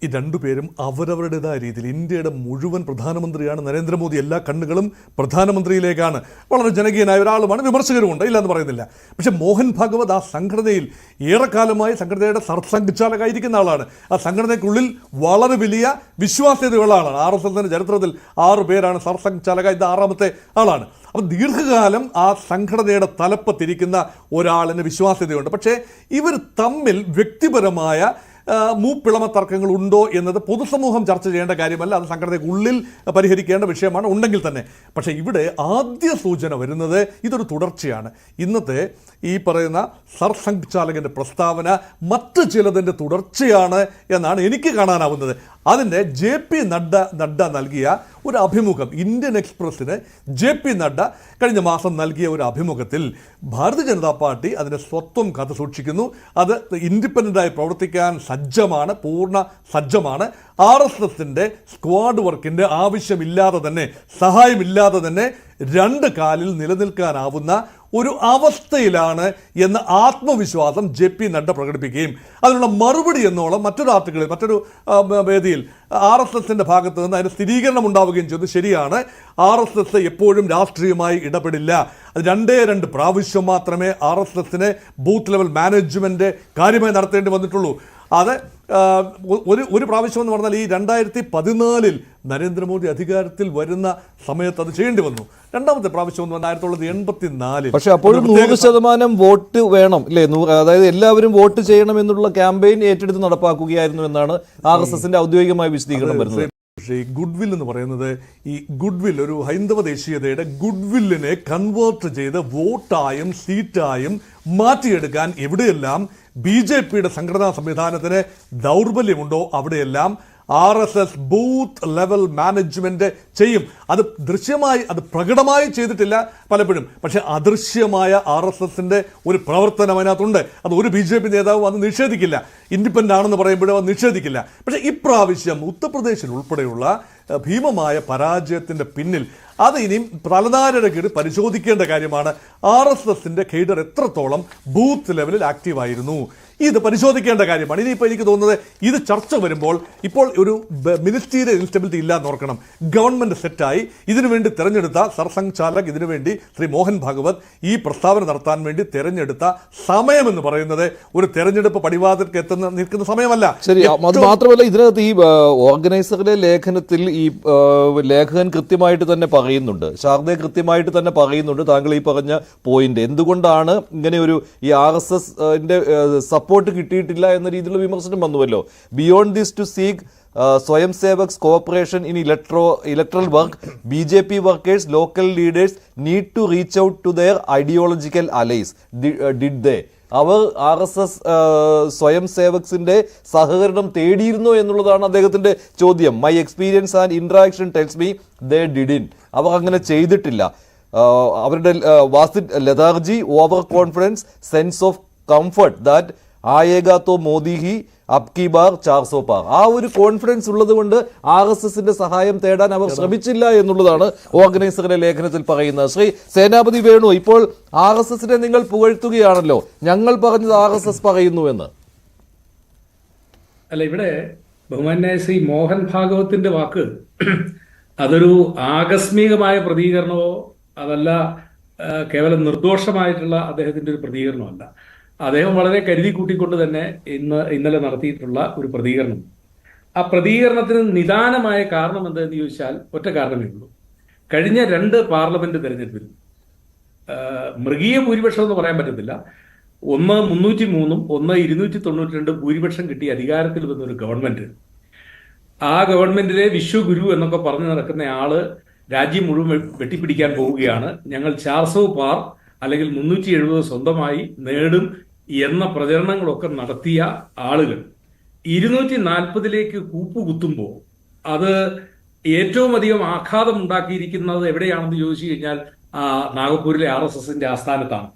ഈ രണ്ടുപേരും അവരവരുടേതായ രീതിയിൽ, ഇന്ത്യയുടെ മുഴുവൻ പ്രധാനമന്ത്രിയാണ് നരേന്ദ്രമോദി. എല്ലാ കണ്ണുകളും പ്രധാനമന്ത്രിയിലേക്കാണ്. വളരെ ജനകീയനായ ഒരാളുമാണ്, വിമർശകരുമുണ്ട്, ഇല്ല എന്ന് പറയുന്നില്ല. പക്ഷെ മോഹൻ ഭാഗവത് ആ സംഘടനയിൽ ഏറെക്കാലമായി സംഘടനയുടെ സർസംഘചാലകായിരിക്കുന്ന ആളാണ്. ആ സംഘടനയ്ക്കുള്ളിൽ വളരെ വലിയ വിശ്വാസ്യതയുള്ള ആളാണ്. RSSന്റെ ചരിത്രത്തിൽ 6 പേരാണ് സർസംഘചാലക, ഇത് 6ാമത്തെ ആളാണ്. അപ്പം ദീർഘകാലം ആ സംഘടനയുടെ തലപ്പത്തിരിക്കുന്ന ഒരാളിന് വിശ്വാസ്യതയുണ്ട്. പക്ഷേ ഇവർ തമ്മിൽ വ്യക്തിപരമായ മൂപ്പിളമ തർക്കങ്ങൾ ഉണ്ടോ എന്നത് പൊതുസമൂഹം ചർച്ച ചെയ്യേണ്ട കാര്യമല്ല. അത് സംഘടനയ്ക്കുള്ളിൽ പരിഹരിക്കേണ്ട വിഷയമാണ്, ഉണ്ടെങ്കിൽ തന്നെ. പക്ഷേ ഇവിടെ ആദ്യ സൂചന വരുന്നത് ഇതൊരു തുടർച്ചയാണ്. ഇന്നത്തെ ഈ പറയുന്ന സർസംഘ് ചാലകൻ്റെ പ്രസ്താവന മറ്റ് ചിലതിൻ്റെ തുടർച്ചയാണ് എന്നാണ് എനിക്ക് കാണാനാവുന്നത്. അതിൻ്റെ JP നഡ്ഡ നൽകിയ ഒരു അഭിമുഖം, ഇന്ത്യൻ എക്സ്പ്രസ്സിന് JP നഡ്ഡ കഴിഞ്ഞ മാസം നൽകിയ ഒരു അഭിമുഖത്തിൽ ഭാരതീയ ജനതാ പാർട്ടി അതിൻ്റെ സ്വത്വം കാത്തു സൂക്ഷിക്കുന്നു. അത് ഇൻഡിപെൻഡൻ്റായി പ്രവർത്തിക്കാൻ സജ്ജമാണ്, പൂർണ്ണ സജ്ജമാണ്. RSSന്റെ സ്ക്വാഡ് വർക്കിൻ്റെ ആവശ്യമില്ലാതെ തന്നെ, സഹായമില്ലാതെ തന്നെ 2 കാലിൽ നിലനിൽക്കാനാവുന്ന ഒരു അവസ്ഥയിലാണ് എന്ന ആത്മവിശ്വാസം JP നഡ്ഡ പ്രകടിപ്പിക്കുകയും അതിനുള്ള മറുപടി എന്നോളം മറ്റൊരു ആർട്ടിക്കിളിൽ, മറ്റൊരു വേദിയിൽ RSSന്റെ ഭാഗത്ത് നിന്ന് അതിന് സ്ഥിരീകരണം ഉണ്ടാവുകയും ചെയ്തു. ശരിയാണ്, RSS എപ്പോഴും രാഷ്ട്രീയമായി ഇടപെടില്ല. അത് 2 പ്രാവശ്യം മാത്രമേ RSSനെ ബൂത്ത് ലെവൽ മാനേജ്മെൻറ്റ് കാര്യമായി നടത്തേണ്ടി വന്നിട്ടുള്ളൂ. അത് ഒരു പ്രാവശ്യം എന്ന് പറഞ്ഞാൽ ഈ 2014 നരേന്ദ്രമോദി അധികാരത്തിൽ വരുന്ന സമയത്ത് അത് ചെയ്യേണ്ടി വന്നു. 2ാമത്തെ പ്രാവശ്യം എന്ന് പറഞ്ഞാൽ 1984. പക്ഷെ അപ്പോഴും 100% വോട്ട് വേണം അല്ലേ? അതായത് എല്ലാവരും വോട്ട് ചെയ്യണം എന്നുള്ള ക്യാമ്പയിൻ ഏറ്റെടുത്ത് നടപ്പാക്കുകയായിരുന്നു എന്നാണ് RSSന്റെ ഔദ്യോഗികമായ വിശദീകരണം വരുന്നത്. പക്ഷേ ഈ ഗുഡ്വിൽ എന്ന് പറയുന്നത്, ഈ ഗുഡ്വിൽ ഒരു ഹൈന്ദവ ദേശീയതയുടെ ഗുഡ്വില്ലിനെ കൺവേർട്ട് ചെയ്ത് വോട്ടായും സീറ്റായും മാറ്റിയെടുക്കാൻ എവിടെയെല്ലാം BJPയുടെ സംഘടനാ സംവിധാനത്തിന് ദൗർബല്യമുണ്ടോ അവിടെയെല്ലാം RSS ബൂത്ത് ലെവൽ മാനേജ്മെന്റ് ചെയ്യും. അത് ദൃശ്യമായി, അത് പ്രകടമായി ചെയ്തിട്ടില്ല പലപ്പോഴും, പക്ഷെ അദൃശ്യമായ RSSന്റെ ഒരു പ്രവർത്തനം അതിനകത്തുണ്ട്. അത് ഒരു BJP നേതാവും അത് നിഷേധിക്കില്ല. ഇൻഡിപെൻഡൻ്റ് ആണെന്ന് പറയുമ്പോഴും അത് നിഷേധിക്കില്ല. പക്ഷേ ഇപ്രാവശ്യം ഉത്തർപ്രദേശിൽ ഉൾപ്പെടെയുള്ള ഭീമമായ പരാജയത്തിൻ്റെ പിന്നിൽ അത് ഇനിയും തലനാരിഴ കീഴിൽ പരിശോധിക്കേണ്ട കാര്യമാണ്. RSSന്റെ കേഡർ എത്രത്തോളം ബൂത്ത് ലെവലിൽ ആക്റ്റീവായിരുന്നു, ഇത് പരിശോധിക്കേണ്ട കാര്യമാണ്. ഇനിയിപ്പോൾ എനിക്ക് തോന്നുന്നത് ഇത് ചർച്ച വരുമ്പോൾ ഇപ്പോൾ ഒരു മിനിസ്റ്റീരിയൽ ഇൻസ്റ്റബിലിറ്റി ഇല്ലാന്ന് ഓർക്കണം. ഗവൺമെൻറ് സെറ്റായി ഇതിനുവേണ്ടി തിരഞ്ഞെടുത്ത സർസംഘ് ചാലക്, ഇതിനുവേണ്ടി ശ്രീ മോഹൻ ഭാഗവത് ഈ പ്രസ്താവന നടത്താൻ വേണ്ടി തിരഞ്ഞെടുത്ത സമയമെന്ന് പറയുന്നത് ഒരു തെരഞ്ഞെടുപ്പ് പടിവാതിൽക്ക് നിൽക്കുന്ന സമയമല്ല. ശരി, അത് മാത്രമല്ല ഇതിനകത്ത് ഈ ഓർഗനൈസറുടെ ലേഖനത്തിൽ ഈ ലേഖകൻ കൃത്യമായിട്ട് തന്നെ പറയുന്നുണ്ട്, ശാരദ കൃത്യമായിട്ട് തന്നെ പറയുന്നുണ്ട് താങ്കൾ ഈ പറഞ്ഞ പോയിന്റ്. എന്തുകൊണ്ടാണ് ഇങ്ങനെ ഒരു ഈ RSSന്റെ സപ്പോർട്ട് കിട്ടിയിട്ടില്ല എന്ന രീതിയിലുള്ള വിമർശനം വന്നുവല്ലോ. Beyond this to seek swayam sevaks cooperation in electoral work, BJP workers, local leaders need to reach out to their ideological allies. Did they? അവർ RSS സ്വയം സേവക്സിന്റെ സഹകരണം തേടിയിരുന്നോ എന്നുള്ളതാണ് അദ്ദേഹത്തിന്റെ ചോദ്യം. My experience and interaction tells me they didn't. അവർ അങ്ങനെ ചെയ്തിട്ടില്ല. അവരുടെ was it lethargy, over confidence, sense of comfort that ആയേഗാ തോ മോദി ഹി അബ്കി ബാർ 400 പാർ. ആ ഒരു കോൺഫിഡൻസ് ഉള്ളത് കൊണ്ട് RSSന്റെ സഹായം തേടാൻ അവർ ശ്രമിച്ചില്ല എന്നുള്ളതാണ് ഓർഗനൈസറുടെ ലേഖനത്തിൽ പറയുന്നത്. ശ്രീ സേനാപതി വേണു, ഇപ്പോൾ RSSനെ നിങ്ങൾ പുകഴ്ത്തുകയാണല്ലോ, ഞങ്ങൾ പറഞ്ഞത് RSS പറയുന്നുവെന്ന്. അല്ല, ഇവിടെ ബഹുമാന്യായ ശ്രീ മോഹൻ ഭാഗവത്തിന്റെ വാക്ക് അതൊരു ആകസ്മികമായ പ്രതികരണമോ അതല്ല കേവലം നിർദോഷമായിട്ടുള്ള അദ്ദേഹത്തിന്റെ ഒരു പ്രതികരണമല്ല. അദ്ദേഹം വളരെ കരുതി കൂട്ടിക്കൊണ്ട് തന്നെ ഇന്നലെ നടത്തിയിട്ടുള്ള ഒരു പ്രതികരണം. ആ പ്രതികരണത്തിന് നിദാനമായ കാരണം എന്താണെന്ന് ചോദിച്ചാൽ ഒറ്റ കാരണമേ ഉള്ളൂ. കഴിഞ്ഞ 2 പാർലമെന്റ് തെരഞ്ഞെടുപ്പിൽ മൃഗീയ ഭൂരിപക്ഷം എന്ന് പറയാൻ പറ്റത്തില്ല, ഒന്ന് 303 ഒന്ന് 292 ഭൂരിപക്ഷം കിട്ടി അധികാരത്തിൽ വന്നൊരു ഗവൺമെന്റ്. ആ ഗവൺമെന്റിലെ വിശ്വഗുരു എന്നൊക്കെ പറഞ്ഞു നടക്കുന്ന ആള് രാജ്യം മുഴുവൻ വെട്ടിപ്പിടിക്കാൻ പോവുകയാണ്. ഞങ്ങൾ 400 പാർ അല്ലെങ്കിൽ 370 സ്വന്തമായി നേടും എന്ന പ്രചരണങ്ങളൊക്കെ നടത്തിയ ആളുകൾ 240ലേക്ക് കൂപ്പുകുത്തുമ്പോൾ അത് ഏറ്റവും അധികം ആഘാതം ഉണ്ടാക്കിയിരിക്കുന്നത് എവിടെയാണെന്ന് ചോദിച്ചു കഴിഞ്ഞാൽ നാഗപ്പൂരിലെ RSSന്റെ ആസ്ഥാനത്താണ്.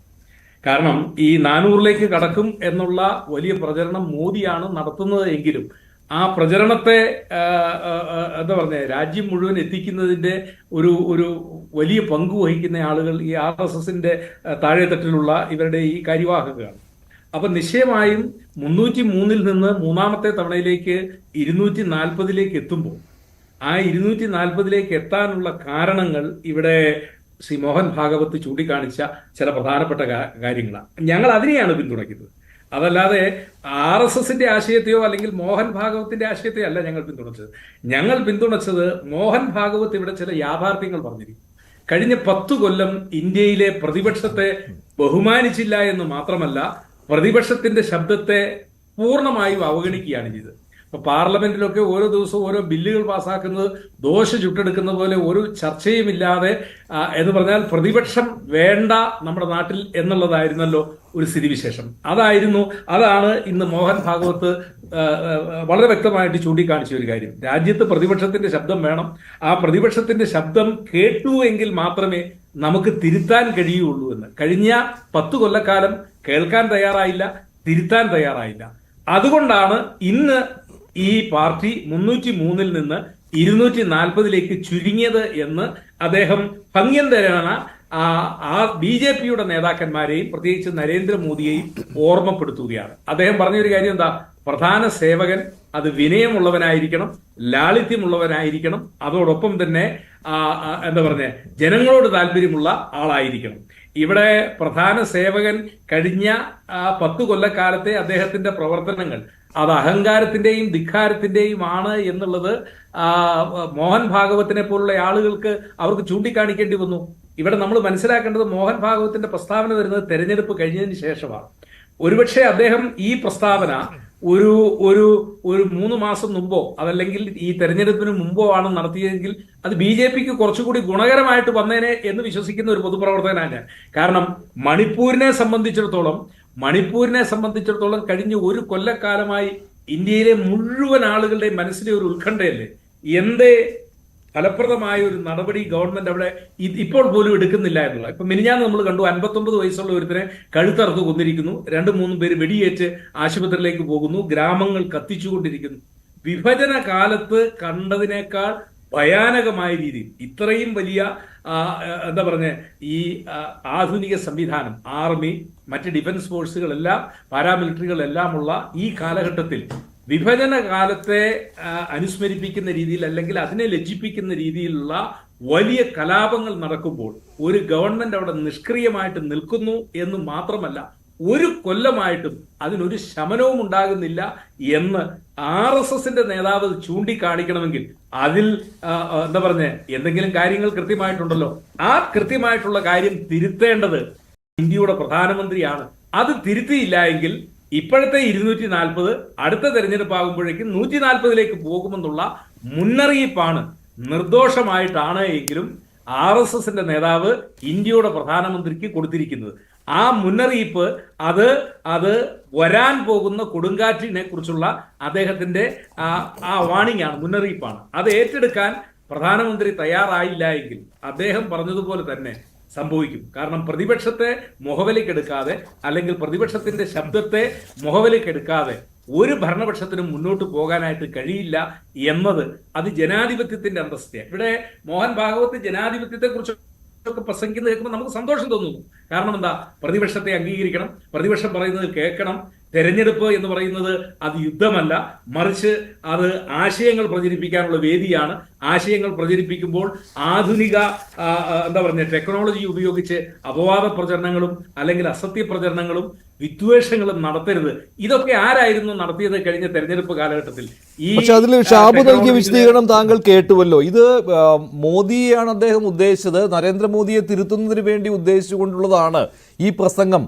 കാരണം ഈ 400ലേക്ക് കടക്കും എന്നുള്ള വലിയ പ്രചരണം മോദിയാണ് നടത്തുന്നത് എങ്കിലും ആ പ്രചരണത്തെ എന്താ പറഞ്ഞ രാജ്യം മുഴുവൻ എത്തിക്കുന്നതിന്റെ ഒരു വലിയ പങ്ക് വഹിക്കുന്ന ആളുകൾ ഈ RSSന്റെ താഴെത്തട്ടിലുള്ള ഇവരുടെ ഈ കാര്യവാഹകരാണ്. അപ്പൊ നിശ്ചയമായും 303-ൽ നിന്ന് മൂന്നാമത്തെ തവണയിലേക്ക് 240ലേക്ക് എത്തുമ്പോൾ ആ 240ലേക്ക് എത്താനുള്ള കാരണങ്ങൾ ഇവിടെ ശ്രീ മോഹൻ ഭാഗവത് ചൂണ്ടിക്കാണിച്ച ചില പ്രധാനപ്പെട്ട കാര്യങ്ങളാണ്. ഞങ്ങൾ അതിനെയാണ് പിന്തുണയ്ക്കുന്നത്. അതല്ലാതെ RSSന്റെ ആശയത്തെയോ അല്ലെങ്കിൽ മോഹൻ ഭാഗവത്തിന്റെ ആശയത്തെയോ അല്ല ഞങ്ങൾ പിന്തുണച്ചത്. ഞങ്ങൾ പിന്തുണച്ചത് മോഹൻ ഭാഗവത് ഇവിടെ ചില യാഥാർത്ഥ്യങ്ങൾ പറഞ്ഞിരിക്കും. കഴിഞ്ഞ 10 കൊല്ലം ഇന്ത്യയിലെ പ്രതിപക്ഷത്തെ ബഹുമാനിച്ചില്ല എന്ന് മാത്രമല്ല, പ്രതിപക്ഷത്തിന്റെ ശബ്ദത്തെ പൂർണ്ണമായും അവഗണിക്കുകയാണ് ചെയ്തത്. ഇപ്പൊ പാർലമെന്റിലൊക്കെ ഓരോ ദിവസവും ഓരോ ബില്ലുകൾ പാസ്സാക്കുന്നത് ദോശ ചുട്ടെടുക്കുന്ന പോലെ ഒരു ചർച്ചയുമില്ലാതെ എന്ന് പറഞ്ഞാൽ പ്രതിപക്ഷം വേണ്ട നമ്മുടെ നാട്ടിൽ എന്നുള്ളതായിരുന്നല്ലോ ഒരു സ്ഥിതിവിശേഷം. അതാണ് ഇന്ന് മോഹൻ ഭാഗവത് വളരെ വ്യക്തമായിട്ട് ചൂണ്ടിക്കാണിച്ച ഒരു കാര്യം. രാജ്യത്ത് പ്രതിപക്ഷത്തിന്റെ ശബ്ദം വേണം. ആ പ്രതിപക്ഷത്തിന്റെ ശബ്ദം കേട്ടു എങ്കിൽ മാത്രമേ നമുക്ക് തിരുത്താൻ കഴിയുള്ളൂ എന്ന്. കഴിഞ്ഞ 10 കൊല്ലക്കാലം കേൾക്കാൻ തയ്യാറായില്ല, തിരുത്താൻ തയ്യാറായില്ല. അതുകൊണ്ടാണ് ഇന്ന് ഈ പാർട്ടി 303-ൽ നിന്ന് 240ലേക്ക് ചുരുങ്ങിയത് എന്ന് അദ്ദേഹം ഭംഗ്യന്തരാണ് ആ BJPയുടെ നേതാക്കന്മാരെയും പ്രത്യേകിച്ച് നരേന്ദ്രമോദിയെയും ഓർമ്മപ്പെടുത്തുകയാണ്. അദ്ദേഹം പറഞ്ഞൊരു കാര്യം എന്താ? പ്രധാന സേവകൻ അത് വിനയമുള്ളവനായിരിക്കണം, ലാളിത്യമുള്ളവനായിരിക്കണം, അതോടൊപ്പം തന്നെ എന്താ പറഞ്ഞ ജനങ്ങളോട് താല്പര്യമുള്ള ആളായിരിക്കണം. ഇവിടെ പ്രധാന സേവകൻ കഴിഞ്ഞ 10 കൊല്ലക്കാലത്തെ അദ്ദേഹത്തിന്റെ പ്രവർത്തനങ്ങൾ അത് അഹങ്കാരത്തിന്റെയും ധിക്കാരത്തിന്റെയും ആണ് എന്നുള്ളത് മോഹൻ ഭാഗവത്തിനെ പോലുള്ള ആളുകൾക്ക് അവർക്ക് ചൂണ്ടിക്കാണിക്കേണ്ടി വന്നു. ഇവിടെ നമ്മൾ മനസ്സിലാക്കേണ്ടത് മോഹൻ ഭാഗവത്തിന്റെ പ്രസ്താവന വരുന്നത് തെരഞ്ഞെടുപ്പ് കഴിഞ്ഞതിന് ശേഷമാണ്. ഒരുപക്ഷെ അദ്ദേഹം ഈ പ്രസ്താവന ഒരു 3 മാസം മുമ്പോ അതല്ലെങ്കിൽ ഈ തെരഞ്ഞെടുപ്പിന് മുമ്പോ ആണ് നടത്തിയതെങ്കിൽ അത് BJPക്ക് കുറച്ചുകൂടി ഗുണകരമായിട്ട് വന്നേനെ എന്ന് വിശ്വസിക്കുന്ന ഒരു പൊതുപ്രവർത്തകനാണ് ഞാൻ. കാരണം മണിപ്പൂരിനെ സംബന്ധിച്ചിടത്തോളം കഴിഞ്ഞ 1 കൊല്ലക്കാലമായി ഇന്ത്യയിലെ മുഴുവൻ ആളുകളുടെ മനസ്സിലെ ഒരു ഉത്കണ്ഠയല്ലേ, എന്തേ ഫലപ്രദമായ ഒരു നടപടി ഗവൺമെന്റ് അവിടെ ഇപ്പോൾ പോലും എടുക്കുന്നില്ല എന്നുള്ള. ഇപ്പൊ മിനിഞ്ഞാന്ന് നമ്മൾ കണ്ടു, 59 വയസ്സുള്ള ഒരുത്തരെ കഴുത്തറുത്ത് കൊന്നിരിക്കുന്നു, 2-3 പേര് വെടിയേറ്റ് ആശുപത്രിയിലേക്ക് പോകുന്നു, ഗ്രാമങ്ങൾ കത്തിച്ചുകൊണ്ടിരിക്കുന്നു. വിഭജന കാലത്ത് കണ്ടതിനേക്കാൾ ഭയാനകമായ രീതിയിൽ ഇത്രയും വലിയ എന്താ പറഞ്ഞ ഈ ആധുനിക സംവിധാനം, ആർമി, മറ്റ് ഡിഫൻസ് ഫോഴ്സുകളെല്ലാം പാരാമിലിറ്ററികളെല്ലാം ഉള്ള ഈ കാലഘട്ടത്തിൽ വിഭജന കാലത്തെ അനുസ്മരിപ്പിക്കുന്ന രീതിയിൽ അല്ലെങ്കിൽ അതിനെ ലജ്ജിപ്പിക്കുന്ന രീതിയിലുള്ള വലിയ കലാപങ്ങൾ നടക്കുമ്പോൾ ഒരു ഗവൺമെന്റ് അവിടെ നിഷ്ക്രിയമായിട്ട് നിൽക്കുന്നു എന്ന് മാത്രമല്ല 1 കൊല്ലമായിട്ടും അതിനൊരു ശമനവും ഉണ്ടാകുന്നില്ല എന്ന് RSSന്റെ നേതാവ് ചൂണ്ടിക്കാണിക്കണമെങ്കിൽ അതിൽ എന്താ പറഞ്ഞ എന്തെങ്കിലും കാര്യങ്ങൾ കൃത്യമായിട്ടുണ്ടല്ലോ. ആ കൃത്യമായിട്ടുള്ള കാര്യം തിരുത്തേണ്ടത് ഇന്ത്യയുടെ പ്രധാനമന്ത്രിയാണ്. അത് തിരുത്തിയില്ല എങ്കിൽ ഇപ്പോഴത്തെ 240 അടുത്ത തെരഞ്ഞെടുപ്പ് ആകുമ്പോഴേക്കും 140ലേക്ക് പോകുമെന്നുള്ള മുന്നറിയിപ്പാണ് നിർദോഷമായിട്ടാണ് എങ്കിലും RSSന്റെ നേതാവ് ഇന്ത്യയുടെ പ്രധാനമന്ത്രിക്ക് കൊടുത്തിരിക്കുന്നത്. ആ മുന്നറിയിപ്പ് അത് വരാൻ പോകുന്ന കൊടുങ്കാറ്റിനെ കുറിച്ചുള്ള അദ്ദേഹത്തിന്റെ ആ വാണിംഗ് ആണ്, മുന്നറിയിപ്പാണ്. അത് ഏറ്റെടുക്കാൻ പ്രധാനമന്ത്രി തയ്യാറായില്ല എങ്കിൽ അദ്ദേഹം പറഞ്ഞതുപോലെ തന്നെ സംഭവിക്കും. കാരണം പ്രതിപക്ഷത്തെ മുഖവിലക്കെടുക്കാതെ അല്ലെങ്കിൽ പ്രതിപക്ഷത്തിന്റെ ശബ്ദത്തെ മുഖവിലക്കെടുക്കാതെ ഒരു ഭരണപക്ഷത്തിനും മുന്നോട്ട് പോകാനായിട്ട് കഴിയില്ല എന്നത് അത് ജനാധിപത്യത്തിന്റെ അന്തസ്ഥയാണ്. ഇവിടെ മോഹൻ ഭാഗവത് ജനാധിപത്യത്തെ കുറിച്ചൊക്കെ പ്രസംഗിക്കുന്നത് കേൾക്കുമ്പോൾ നമുക്ക് സന്തോഷം തോന്നുന്നു. കാരണം എന്താ, പ്രതിപക്ഷത്തെ അംഗീകരിക്കണം, പ്രതിപക്ഷം പറയുന്നത് കേൾക്കണം. തെരഞ്ഞെടുപ്പ് എന്ന് പറയുന്നത് അത് യുദ്ധമല്ല, മറിച്ച് അത് ആശയങ്ങൾ പ്രചരിപ്പിക്കാനുള്ള വേദിയാണ്. ആശയങ്ങൾ പ്രചരിപ്പിക്കുമ്പോൾ ആധുനിക ടെക്നോളജി ഉപയോഗിച്ച് അപവാദ പ്രചരണങ്ങളും അല്ലെങ്കിൽ അസത്യ പ്രചരണങ്ങളും വിദ്വേഷങ്ങളും നടത്തരുത്. ഇതൊക്കെ ആരായിരുന്നു നടത്തിയത് കഴിഞ്ഞ തെരഞ്ഞെടുപ്പ് കാലഘട്ടത്തിൽ? പക്ഷെ അതിൽ ഷാബു നൽകിയ വിശദീകരണം താങ്കൾ കേട്ടുവല്ലോ. ഇത് മോദിയെയാണ് അദ്ദേഹം ഉദ്ദേശിച്ചത്, നരേന്ദ്രമോദിയെ തിരുത്തുന്നതിന് വേണ്ടി ഉദ്ദേശിച്ചുകൊണ്ടുള്ളതാണ് ഈ പ്രസംഗം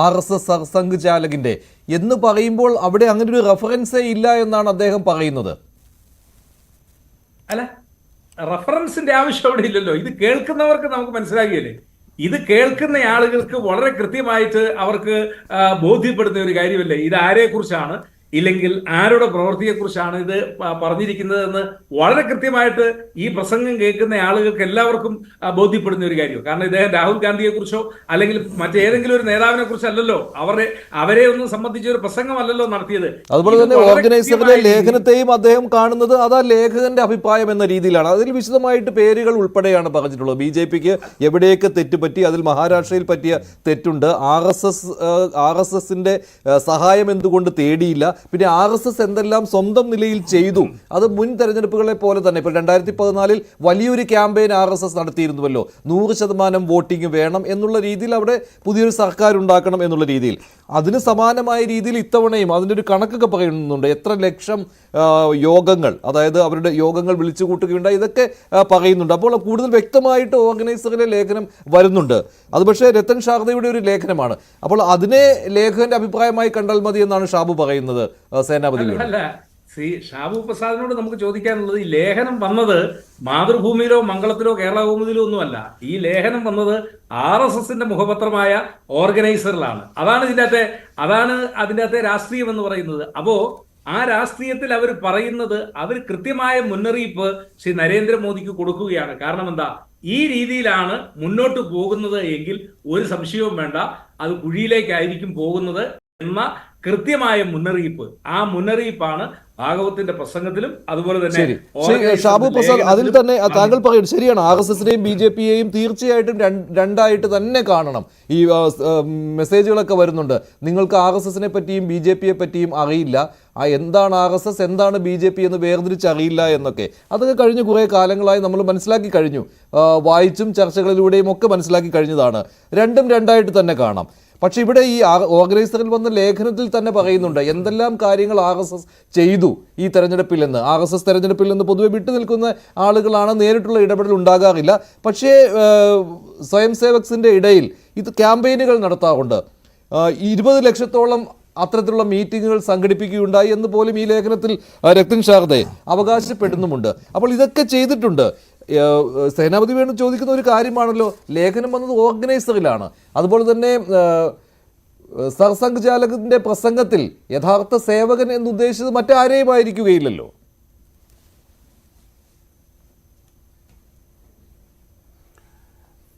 RSS സർസംഘ് ചാലകിന്റെ എന്ന് പറയുമ്പോൾ അവിടെ അങ്ങനെ ഒരു റെഫറൻസേ ഇല്ല എന്നാണ് അദ്ദേഹം പറയുന്നത്. അല്ല, റെഫറൻസിന്റെ ആവശ്യം അവിടെ ഇല്ലല്ലോ. ഇത് കേൾക്കുന്നവർക്ക് നമുക്ക് മനസ്സിലാകിയല്ലേ. ഇത് കേൾക്കുന്ന ആളുകൾക്ക് വളരെ കൃത്യമായിട്ട് അവർക്ക് ബോധ്യപ്പെടുന്ന ഒരു കാര്യമല്ലേ ഇത് ആരെ കുറിച്ചാണ്, ഇല്ലെങ്കിൽ ആരുടെ പ്രവൃത്തിയെക്കുറിച്ചാണ് ഇത് പറഞ്ഞിരിക്കുന്നതെന്ന് വളരെ കൃത്യമായിട്ട് ഈ പ്രസംഗം കേൾക്കുന്ന ആളുകൾക്ക് എല്ലാവർക്കും ബോധ്യപ്പെടുന്ന ഒരു കാര്യം. കാരണം ഇദ്ദേഹം രാഹുൽ ഗാന്ധിയെ കുറിച്ചോ അല്ലെങ്കിൽ മറ്റേതെങ്കിലും ഒരു നേതാവിനെ കുറിച്ചല്ലല്ലോ, അവരെ ഒന്നും സംബന്ധിച്ച ഒരു പ്രസംഗമല്ലല്ലോ നടത്തിയത്. അതുപോലെ തന്നെ ഓർഗനൈസറുടെ ലേഖനത്തെയും അദ്ദേഹം കാണുന്നത് അതാ ലേഖകന്റെ അഭിപ്രായം എന്ന രീതിയിലാണ്. അതിൽ വിശദമായിട്ട് പേരുകൾ ഉൾപ്പെടെയാണ് പറഞ്ഞിട്ടുള്ളത്. BJPക്ക് എവിടെയൊക്കെ തെറ്റുപറ്റി, അതിൽ മഹാരാഷ്ട്രയിൽ പറ്റിയ തെറ്റുണ്ട്, RSSന്റെ സഹായം എന്തുകൊണ്ട് തേടിയില്ല, പിന്നെ RSS എന്തെല്ലാം സ്വന്തം നിലയിൽ ചെയ്തു. അത് മുൻ തെരഞ്ഞെടുപ്പുകളെ പോലെ തന്നെ ഇപ്പോൾ 2014 വലിയൊരു ക്യാമ്പയിൻ RSS നടത്തിയിരുന്നുവല്ലോ, 100% വോട്ടിംഗ് വേണം എന്നുള്ള രീതിയിൽ, അവിടെ പുതിയൊരു സർക്കാർ ഉണ്ടാക്കണം എന്നുള്ള രീതിയിൽ. അതിന് സമാനമായ രീതിയിൽ ഇത്തവണയും അതിൻ്റെ ഒരു കണക്കൊക്കെ പറയുന്നുണ്ട്. എത്ര ലക്ഷം യോഗങ്ങൾ, അതായത് അവരുടെ യോഗങ്ങൾ വിളിച്ചു കൂട്ടുകയുണ്ടായി, ഇതൊക്കെ പറയുന്നുണ്ട്. അപ്പോൾ കൂടുതൽ വ്യക്തമായിട്ട് ഓർഗനൈസറുടെ ലേഖനം വരുന്നുണ്ട്. അത് പക്ഷേ രത്തൻ ശാരദയുടെ ഒരു ലേഖനമാണ്. അപ്പോൾ അതിനെ ലേഖകന്റെ അഭിപ്രായമായി കണ്ടാൽ മതി എന്നാണ് ഷാബു പറയുന്നത്. സേനാപതി അല്ല, ഷാബു പ്രസാദിനോട് നമുക്ക് ചോദിക്കാനുള്ളത്, ഈ ലേഖനം വന്നത് മാതൃഭൂമിയിലോ മംഗളത്തിലോ കേരള കൗമുദിയിലോ ഒന്നുമല്ല. ഈ ലേഖനം വന്നത് RSSന്റെ മുഖപത്രമായ ഓർഗനൈസറിലാണ്. അതാണ് അതിൻ്റെ അകത്തെ രാഷ്ട്രീയം എന്ന് പറയുന്നത്. അപ്പോ ആ രാഷ്ട്രീയത്തിൽ അവർ പറയുന്നത്, അവർ കൃത്യമായ മുന്നറിയിപ്പ് ശ്രീ നരേന്ദ്രമോദിക്ക് കൊടുക്കുകയാണ്. കാരണം എന്താ, ഈ രീതിയിലാണ് മുന്നോട്ട് പോകുന്നത് എങ്കിൽ ഒരു സംശയവും വേണ്ട, അത് കുഴിയിലേക്കായിരിക്കും പോകുന്നത് എന്ന കൃത്യമായ മുന്നറിയിപ്പ്. ആ മുന്നറിയിപ്പാണ് ഭാഗവത്തിന്റെ പ്രസംഗത്തിലും അതുപോലെ തന്നെ ഷാബു പ്രസാദ് അതിൽ തന്നെ താങ്കൾ പറയുന്നത് ശരിയാണ്. RSSനെയും BJPയെയും തീർച്ചയായിട്ടും രണ്ടായിട്ട് തന്നെ കാണണം. ഈ മെസ്സേജുകളൊക്കെ വരുന്നുണ്ട്, നിങ്ങൾക്ക് RSSനെ പറ്റിയും BJPയെ പറ്റിയും അറിയില്ല, എന്താണ് RSS എന്താണ് BJP എന്ന് വേർതിരിച്ചറിയില്ല എന്നൊക്കെ. അതൊക്കെ കഴിഞ്ഞ കുറേ കാലങ്ങളായി നമ്മൾ മനസ്സിലാക്കി കഴിഞ്ഞു, വായിച്ചും ചർച്ചകളിലൂടെയും ഒക്കെ മനസ്സിലാക്കി കഴിഞ്ഞതാണ്. രണ്ടും രണ്ടായിട്ട് തന്നെ കാണാം. പക്ഷെ ഇവിടെ ഈ ഓർഗനൈസറിൽ വന്ന ലേഖനത്തിൽ തന്നെ പറയുന്നുണ്ട് എന്തെല്ലാം കാര്യങ്ങൾ RSS ചെയ്തു ഈ തെരഞ്ഞെടുപ്പിൽ നിന്ന്. RSS തെരഞ്ഞെടുപ്പിൽ നിന്ന് പൊതുവെ വിട്ടുനിൽക്കുന്ന ആളുകളാണ്, നേരിട്ടുള്ള ഇടപെടൽ ഉണ്ടാകാറില്ല. പക്ഷേ സ്വയം സേവക്സിൻ്റെ ഇടയിൽ ഇത് ക്യാമ്പയിനുകൾ നടത്താറുണ്ട്. 20 ലക്ഷത്തോളം അത്തരത്തിലുള്ള മീറ്റിങ്ങുകൾ സംഘടിപ്പിക്കുകയുണ്ടായി എന്ന് പോലും ഈ ലേഖനത്തിൽ രത്തൻ ശാരദ അവകാശപ്പെടുന്നുമുണ്ട്. അപ്പോൾ ഇതൊക്കെ ചെയ്തിട്ടുണ്ട്. സേനാപതി വേണു ചോദിക്കുന്ന ഒരു കാര്യമാണല്ലോ, ലേഖനം വന്നത് ഓർഗനൈസറിലാണ്. അതുപോലെ തന്നെ സർസംഘ് ചാലകിന്റെ പ്രസംഗത്തിൽ യഥാർത്ഥ സേവകൻ എന്നുദ്ദേശിച്ചത് മറ്റാരെയും ആയിരിക്കുകയില്ലല്ലോ.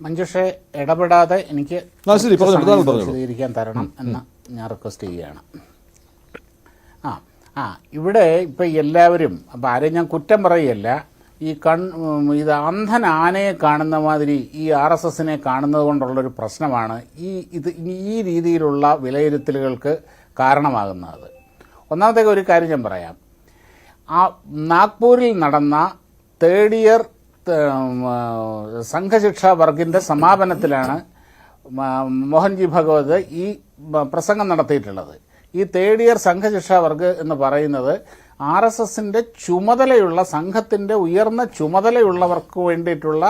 മഞ്ജുഷെ ഇടപെടാതെ എനിക്ക് വിശദീകരിക്കാൻ തരണം എന്ന് ഞാൻ റിക്വസ്റ്റ് ചെയ്യുകയാണ്. ഇവിടെ ഇപ്പം എല്ലാവരും, അപ്പം ആരെയും ഞാൻ കുറ്റം പറയുകയല്ല, ഇത് അന്ധൻ ആനയെ കാണുന്ന മാതിരി ഈ RSSനെ കാണുന്നത് കൊണ്ടുള്ളൊരു പ്രശ്നമാണ് ഈ രീതിയിലുള്ള വിലയിരുത്തലുകൾക്ക് കാരണമാകുന്നത്. ഒന്നാമത്തേക്ക് ഒരു കാര്യം ഞാൻ പറയാം. നാഗ്പൂരിൽ നടന്ന 3rd ഇയർ സംഘശിക്ഷാ വർഗിൻ്റെ സമാപനത്തിലാണ് മോഹൻജി ഭഗവത് ഈ പ്രസംഗം നടത്തിയിട്ടുള്ളത്. ഈ 3rd ഇയർ സംഘശിക്ഷാ വർഗ് എന്ന് പറയുന്നത് RSSന്റെ ചുമതലയുള്ള, സംഘത്തിന്റെ ഉയർന്ന ചുമതലയുള്ളവർക്ക് വേണ്ടിയിട്ടുള്ള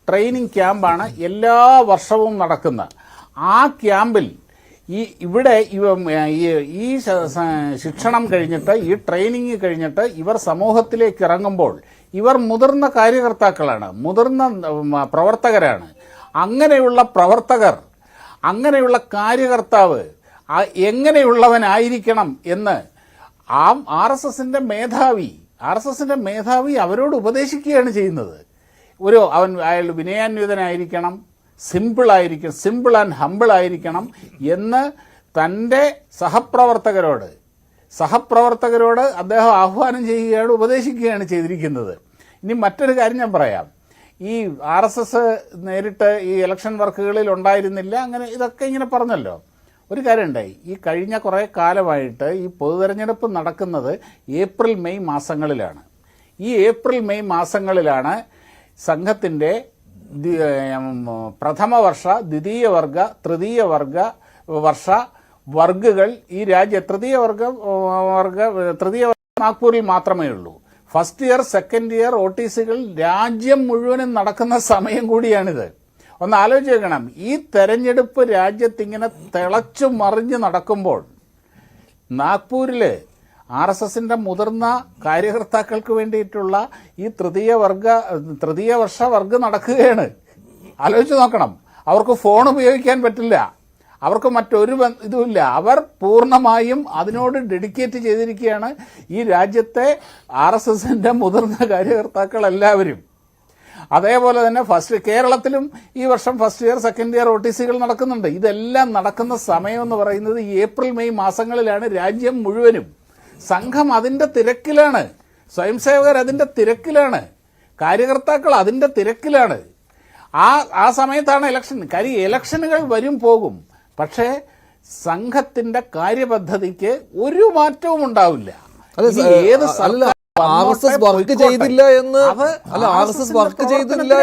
ട്രെയിനിങ് ക്യാമ്പാണ് എല്ലാ വർഷവും നടക്കുന്നത്. ആ ക്യാമ്പിൽ ഇവിടെ ഈ ശിക്ഷണം കഴിഞ്ഞിട്ട്, ഈ ട്രെയിനിങ് കഴിഞ്ഞിട്ട് ഇവർ സമൂഹത്തിലേക്ക് ഇറങ്ങുമ്പോൾ ഇവർ മുതിർന്ന കാര്യകർത്താക്കളാണ്, മുതിർന്ന പ്രവർത്തകരാണ്. അങ്ങനെയുള്ള പ്രവർത്തകർ, അങ്ങനെയുള്ള കാര്യകർത്താവ് എങ്ങനെയുള്ളവനായിരിക്കണം എന്ന് RSSന്റെ മേധാവി അവരോട് ഉപദേശിക്കുകയാണ് ചെയ്യുന്നത്. അയാൾ വിനയാന്വിതനായിരിക്കണം, സിമ്പിൾ ആൻഡ് ഹമ്പിൾ ആയിരിക്കണം എന്ന് തൻ്റെ സഹപ്രവർത്തകരോട് അദ്ദേഹം ആഹ്വാനം ചെയ്യുകയാണ്, ഉപദേശിക്കുകയാണ് ചെയ്തിരിക്കുന്നത്. ഇനി മറ്റൊരു കാര്യം ഞാൻ പറയാം. ഈ RSS നേരിട്ട് ഈ ഇലക്ഷൻ വർക്കുകളിൽ ഉണ്ടായിരുന്നില്ല, അങ്ങനെ ഇതൊക്കെ ഇങ്ങനെ പറഞ്ഞല്ലോ. ഒരു കാര്യം ഉണ്ടായി, ഈ കഴിഞ്ഞ കുറേ കാലമായിട്ട് ഈ പൊതുതെരഞ്ഞെടുപ്പ് നടക്കുന്നത് ഏപ്രിൽ മെയ് മാസങ്ങളിലാണ്. ഈ ഏപ്രിൽ മെയ് മാസങ്ങളിലാണ് സംഘത്തിൻ്റെ പ്രഥമ വർഷ, ദ്വിതീയ വർഗ, തൃതീയ വർഷ വർഗുകൾ ഈ തൃതീയ വർഗ നാഗ്പൂരിൽ മാത്രമേ ഉള്ളൂ. ഫസ്റ്റ് ഇയർ, സെക്കൻഡ് ഇയർ OTCകൾ രാജ്യം മുഴുവനും നടക്കുന്ന സമയം കൂടിയാണിത്. ഒന്ന് ആലോചിച്ച് നോക്കണം, ഈ തെരഞ്ഞെടുപ്പ് രാജ്യത്തിങ്ങനെ തിളച്ചു മറിഞ്ഞ് നടക്കുമ്പോൾ നാഗ്പൂരില് RSSന്റെ മുതിർന്ന കാര്യകർത്താക്കൾക്ക് വേണ്ടിയിട്ടുള്ള ഈ തൃതീയ വർഷ വർഗ് നടക്കുകയാണ്. ആലോചിച്ച് നോക്കണം. അവർക്ക് ഫോൺ ഉപയോഗിക്കാൻ പറ്റില്ല, അവർക്ക് മറ്റൊരു ഇതുമില്ല. അവർ പൂർണ്ണമായും അതിനോട് ഡെഡിക്കേറ്റ് ചെയ്തിരിക്കുകയാണ് ഈ രാജ്യത്തെ RSSന്റെ മുതിർന്ന കാര്യകർത്താക്കൾ എല്ലാവരും. അതേപോലെ തന്നെ കേരളത്തിലും ഈ വർഷം ഫസ്റ്റ് ഇയർ, സെക്കൻഡ് ഇയർ OTCകൾ നടക്കുന്നുണ്ട്. ഇതെല്ലാം നടക്കുന്ന സമയം എന്ന് പറയുന്നത് ഈ ഏപ്രിൽ മെയ് മാസങ്ങളിലാണ്. രാജ്യം മുഴുവനും സംഘം അതിന്റെ തിരക്കിലാണ്, സ്വയംസേവകർ അതിന്റെ തിരക്കിലാണ്, കാര്യകർത്താക്കൾ അതിന്റെ തിരക്കിലാണ്. ആ സമയത്താണ് ഇലക്ഷനുകൾ വരും പോകും. പക്ഷേ സംഘത്തിന്റെ കാര്യപദ്ധതിക്ക് ഒരു മാറ്റവും ഉണ്ടാവില്ല. RSS വർക്ക് ചെയ്തില്ല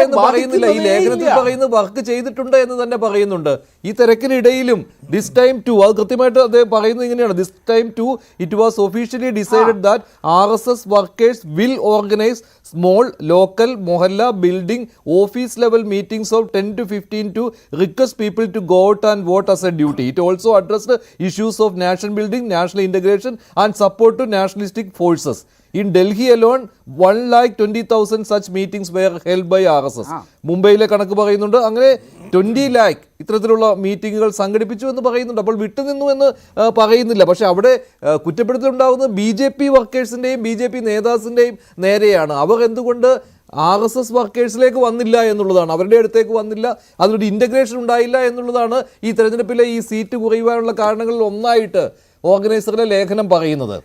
എന്ന് പറയുന്നില്ല. ഈ ലേഖനത്തിൽ പറയുന്നത് വർക്ക് ചെയ്തിട്ടുണ്ട് എന്ന് തന്നെ പറയുന്നുണ്ട്. ഈ തിരക്കിനിടയിലും ദിസ് ടൈം ടു, അത് കൃത്യമായിട്ട് അദ്ദേഹം പറയുന്നത് ഇങ്ങനെയാണ്, this time too it was officially decided that RSS വർക്കേഴ്സ് will organize small local mohalla building office level meetings of 10 to 15 to request people to go out and vote as a duty. It also addressed issues of nation building, national integration and support to nationalistic forces. In Delhi alone 1,20,000 such meetings were held by RSS. മുംബൈയിലെ കണക്ക് പറയുന്നുണ്ട്. അങ്ങനെ 20 lakh ഇത്തരത്തിലുള്ള മീറ്റിങ്ങുകൾ സംഘടിപ്പിച്ചു എന്ന് പറയുന്നുണ്ട്. അപ്പോൾ വിട്ടുനിന്നു എന്ന് പറയുന്നില്ല. പക്ഷെ അവിടെ കുറ്റപ്പെടുത്തലുണ്ടാകുന്നത് BJP വർക്കേഴ്സിൻ്റെയും BJP നേതാസിൻ്റെയും നേരെയാണ്. അവർ എന്തുകൊണ്ട് RSS വർക്കേഴ്സിലേക്ക് വന്നില്ല എന്നുള്ളതാണ്, അവരുടെ അടുത്തേക്ക് വന്നില്ല, അതിലൊരു ഇൻ്റഗ്രേഷൻ ഉണ്ടായില്ല എന്നുള്ളതാണ് ഈ തെരഞ്ഞെടുപ്പിലെ ഈ സീറ്റ് കുറയുവാനുള്ള കാരണങ്ങളിൽ ഒന്നായിട്ട് ഓർഗനൈസറുടെ ലേഖനം പറയുന്നത്.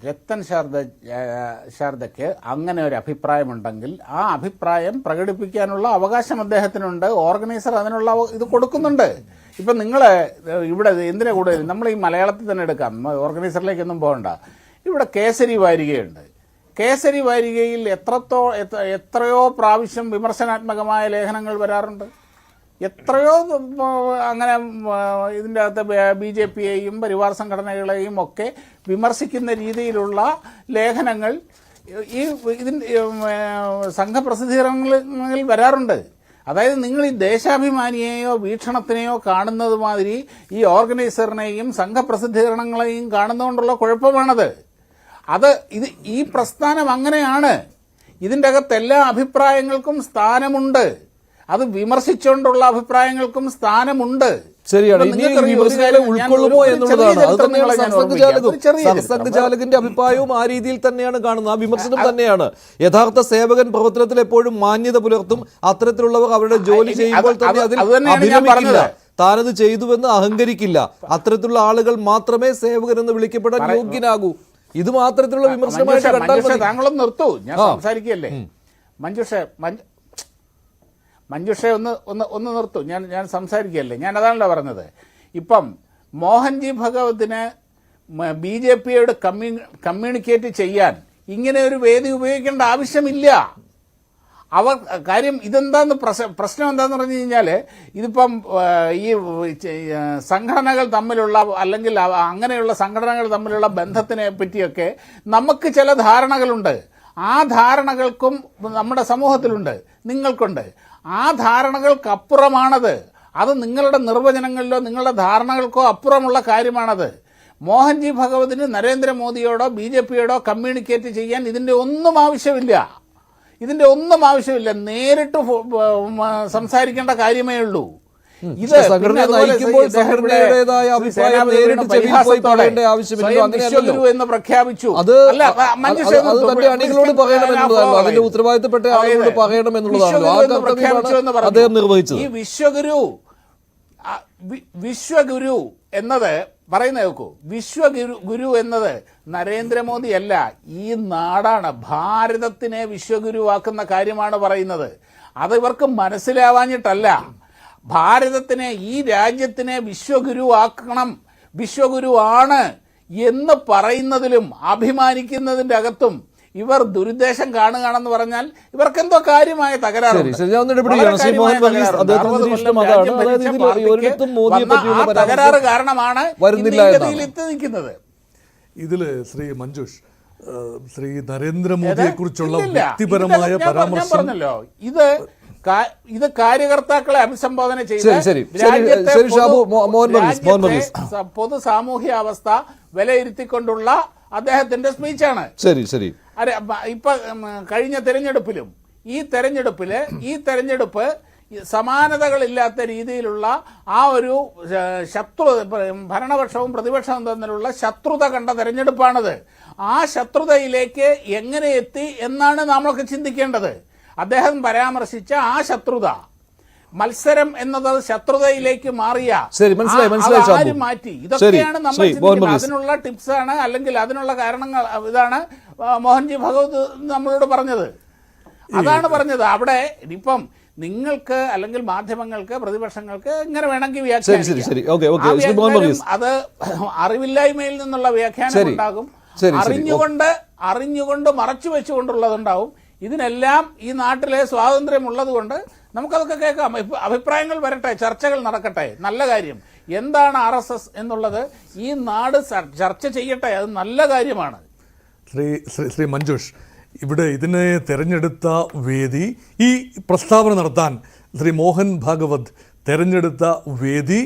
രത്തൻ ശാരദയ്ക്ക് അങ്ങനെ ഒരു അഭിപ്രായമുണ്ടെങ്കിൽ ആ അഭിപ്രായം പ്രകടിപ്പിക്കാനുള്ള അവകാശം അദ്ദേഹത്തിനുണ്ട്. ഓർഗനൈസർ അതിനുള്ള ഇത് കൊടുക്കുന്നുണ്ട്. ഇപ്പം നിങ്ങൾ ഇവിടെ എന്തിനാ കൂടുതൽ നമ്മൾ ഈ മലയാളത്തിൽ തന്നെ എടുക്കാം, ഓർഗനൈസറിലേക്കൊന്നും പോകണ്ട. ഇവിടെ കേസരി വാരികയുണ്ട്. കേസരി വാരികയിൽ എത്രയോ പ്രാവശ്യം വിമർശനാത്മകമായ ലേഖനങ്ങൾ വരാറുണ്ട്. എത്രയോ അങ്ങനെ ഇതിൻ്റെ അകത്ത് BJPയെയും പരിവാർ സംഘടനകളെയും ഒക്കെ വിമർശിക്കുന്ന രീതിയിലുള്ള ലേഖനങ്ങൾ ഈ സംഘപ്രസിദ്ധീകരണങ്ങളിൽ വരാറുണ്ട്. അതായത് നിങ്ങൾ ഈ ദേശാഭിമാനിയെയോ വീക്ഷണത്തിനെയോ കാണുന്നത് മാതിരി ഈ ഓർഗനൈസറിനെയും സംഘപ്രസിദ്ധീകരണങ്ങളെയും കാണുന്നതുകൊണ്ടുള്ള കുഴപ്പമാണത്. ഈ പ്രസ്ഥാനം അങ്ങനെയാണ്. ഇതിൻ്റെ അകത്ത് എല്ലാ അഭിപ്രായങ്ങൾക്കും സ്ഥാനമുണ്ട്. അത് വിമർശിച്ചുകൊണ്ടുള്ള അഭിപ്രായങ്ങൾക്കും സ്ഥാനമുണ്ട്. ശരിയാണ്. ഉൾക്കൊള്ളുമോ എന്നുള്ളതാണ്. അത് തന്നെയാണ് സർസംഘചാലകന്റെ അഭിപ്രായവും ആ രീതിയിൽ തന്നെയാണ് കാണുന്നത്. ആ വിമർശനം തന്നെയാണ്. യഥാർത്ഥ സേവകൻ പ്രവർത്തനത്തിൽ എപ്പോഴും മാന്യത പുലർത്തും. അത്തരത്തിലുള്ളവർ അവരുടെ ജോലി ചെയ്യുമ്പോൾ തന്നെ അതിൽ അഭിനമിക്കില്ല, താനത് ചെയ്തുവെന്ന് അഹങ്കരിക്കില്ല. അത്തരത്തിലുള്ള ആളുകൾ മാത്രമേ സേവകരെന്ന് വിളിക്കപ്പെടാൻ യോഗ്യനാകൂ. ഇത് മാത്രത്തിലുള്ള വിമർശനമായിട്ട് കണ്ടാൽ താങ്കളും നിർത്തൂ, ഞാൻ സംസാരിക്കുകയല്ലേ. മഞ്ജുഷ ഒന്ന് നിർത്തൂ, ഞാൻ സംസാരിക്കുകയല്ലേ. ഞാൻ അതാണല്ലോ പറഞ്ഞത്. ഇപ്പം മോഹൻജി ഭഗവതിന് BJPയോട് കമ്മ്യൂണിക്കേറ്റ് ചെയ്യാൻ ഇങ്ങനെ ഒരു വേദി ഉപയോഗിക്കേണ്ട ആവശ്യമില്ല. കാര്യം ഇതെന്താന്ന് പ്രശ്നം എന്താന്ന് പറഞ്ഞു കഴിഞ്ഞാൽ, ഇതിപ്പം ഈ സംഘടനകൾ തമ്മിലുള്ള അല്ലെങ്കിൽ അങ്ങനെയുള്ള സംഘടനകൾ തമ്മിലുള്ള ബന്ധത്തിനെ പറ്റിയൊക്കെ നമുക്ക് ചില ധാരണകളുണ്ട്. ആ ധാരണകൾക്കും നമ്മുടെ സമൂഹത്തിലുണ്ട്, നിങ്ങൾക്കുണ്ട്. ആ ധാരണകൾക്കപ്പുറമാണത്. അത് നിങ്ങളുടെ നിർവചനങ്ങളിലോ നിങ്ങളുടെ ധാരണകൾക്കോ അപ്പുറമുള്ള കാര്യമാണത്. മോഹൻജി ഭഗവതിന് നരേന്ദ്രമോദിയോടോ BJPയോടോ കമ്മ്യൂണിക്കേറ്റ് ചെയ്യാൻ ഇതിന്റെ ഒന്നും ആവശ്യമില്ല. നേരിട്ട് സംസാരിക്കേണ്ട കാര്യമേ ഉള്ളൂ. ഇത് സംഘടന നയിക്കുമ്പോൾ സംഘടനയുടേതായ അഭിപ്രായം നേരിട്ട് ചെവിയിൽ പോയി പറയേണ്ട ആവശ്യമില്ല. വിശ്വഗുരു എന്ന് പ്രഖ്യാപിച്ചു. അത് തന്റെ അണികളോട് പറയണമെന്നുള്ളതാണല്ലോ, അതിന്റെ ഉത്തരവാദിത്തപ്പെട്ട ആളുകളോട് പറയണമെന്നുള്ളതാണല്ലോ. ആ കർത്തവ്യമാണ് അദ്ദേഹം നിർവഹിച്ചത്. ഈ വിശ്വഗുരു എന്നത് പറയുന്ന കേൾക്കൂ. വിശ്വഗുരു എന്നത് നരേന്ദ്രമോദി അല്ല, ഈ നാടാണ്. ഭാരതത്തിനെ വിശ്വഗുരുവാക്കുന്ന കാര്യമാണ് പറയുന്നത്. അത് ഇവർക്ക് മനസ്സിലാവാഞ്ഞിട്ടല്ല. ഭാരതത്തിനെ, ഈ രാജ്യത്തിനെ വിശ്വഗുരുവാക്കണം, വിശ്വഗുരുവാണ് എന്ന് പറയുന്നതിലും അഭിമാനിക്കുന്നതിന്റെ അകത്തും ഇവർ ദുരുദ്ദേശം കാണുകയാണെന്ന് പറഞ്ഞാൽ ഇവർക്കെന്തോ കാര്യമായ തകരാറുണ്ട്. തകരാറ് കാരണമാണ് നിൽക്കുന്നത്. ഇതില് ശ്രീ മഞ്ജുഷ്, ശ്രീ നരേന്ദ്രമോദിയെ കുറിച്ചുള്ള വ്യക്തിപരമായ പരാമർശം പറഞ്ഞല്ലോ. ഇത് കാര്യകർത്താക്കളെ അഭിസംബോധന ചെയ്ത് പൊതു സാമൂഹ്യ അവസ്ഥ വിലയിരുത്തിക്കൊണ്ടുള്ള അദ്ദേഹത്തിന്റെ സ്പീച്ചാണ്. ഇപ്പൊ കഴിഞ്ഞ തെരഞ്ഞെടുപ്പിലും ഈ തെരഞ്ഞെടുപ്പ് സമാനതകളില്ലാത്ത രീതിയിലുള്ള ആ ഒരു ഭരണപക്ഷവും പ്രതിപക്ഷവും തമ്മിലുള്ള ശത്രുത കണ്ട തെരഞ്ഞെടുപ്പാണത്. ആ ശത്രുതയിലേക്ക് എങ്ങനെ എത്തി എന്നാണ് നമ്മളൊക്കെ ചിന്തിക്കേണ്ടത്. അദ്ദേഹം പരാമർശിച്ച ആ ശത്രുത, മത്സരം എന്നത് ശത്രുതയിലേക്ക് മാറിയ ആര് മാറ്റി, ഇതൊക്കെയാണ് നമ്മൾ ചിന്തിക്കുന്നത്. അതിനുള്ള ടിപ്സാണ്, അല്ലെങ്കിൽ അതിനുള്ള കാരണങ്ങൾ ഇതാണ് മോഹൻജി ഭഗവത് നമ്മളോട് പറഞ്ഞത്. അതാണ് പറഞ്ഞത്. അവിടെ ഇപ്പം നിങ്ങൾക്ക് അല്ലെങ്കിൽ മാധ്യമങ്ങൾക്ക്, പ്രതിപക്ഷങ്ങൾക്ക് എങ്ങനെ വേണമെങ്കിൽ വ്യാഖ്യാനിക്കാം. അത് അറിവില്ലായ്മയിൽ നിന്നുള്ള വ്യാഖ്യാനം ഉണ്ടാകും, അറിഞ്ഞുകൊണ്ട് മറച്ചു വെച്ചുകൊണ്ടുള്ളതുണ്ടാവും. ഇതിനെല്ലാം ഈ നാട്ടിലെ സ്വാതന്ത്ര്യമുള്ളത് കൊണ്ട് നമുക്കതൊക്കെ കേൾക്കാം. അഭിപ്രായങ്ങൾ വരട്ടെ, ചർച്ചകൾ നടക്കട്ടെ, നല്ല കാര്യം. എന്താണ് RSS എന്നുള്ളത് ഈ നാട് ചർച്ച ചെയ്യട്ടെ, അത് നല്ല കാര്യമാണ്. ശ്രീ മഞ്ജുഷ്, ഇവിടെ ഇതിനെ തെരഞ്ഞെടുത്ത വേദി, ഈ പ്രസ്താവന നടത്താൻ ശ്രീ മോഹൻ ഭാഗവത് തെരഞ്ഞെടുത്ത വേദി,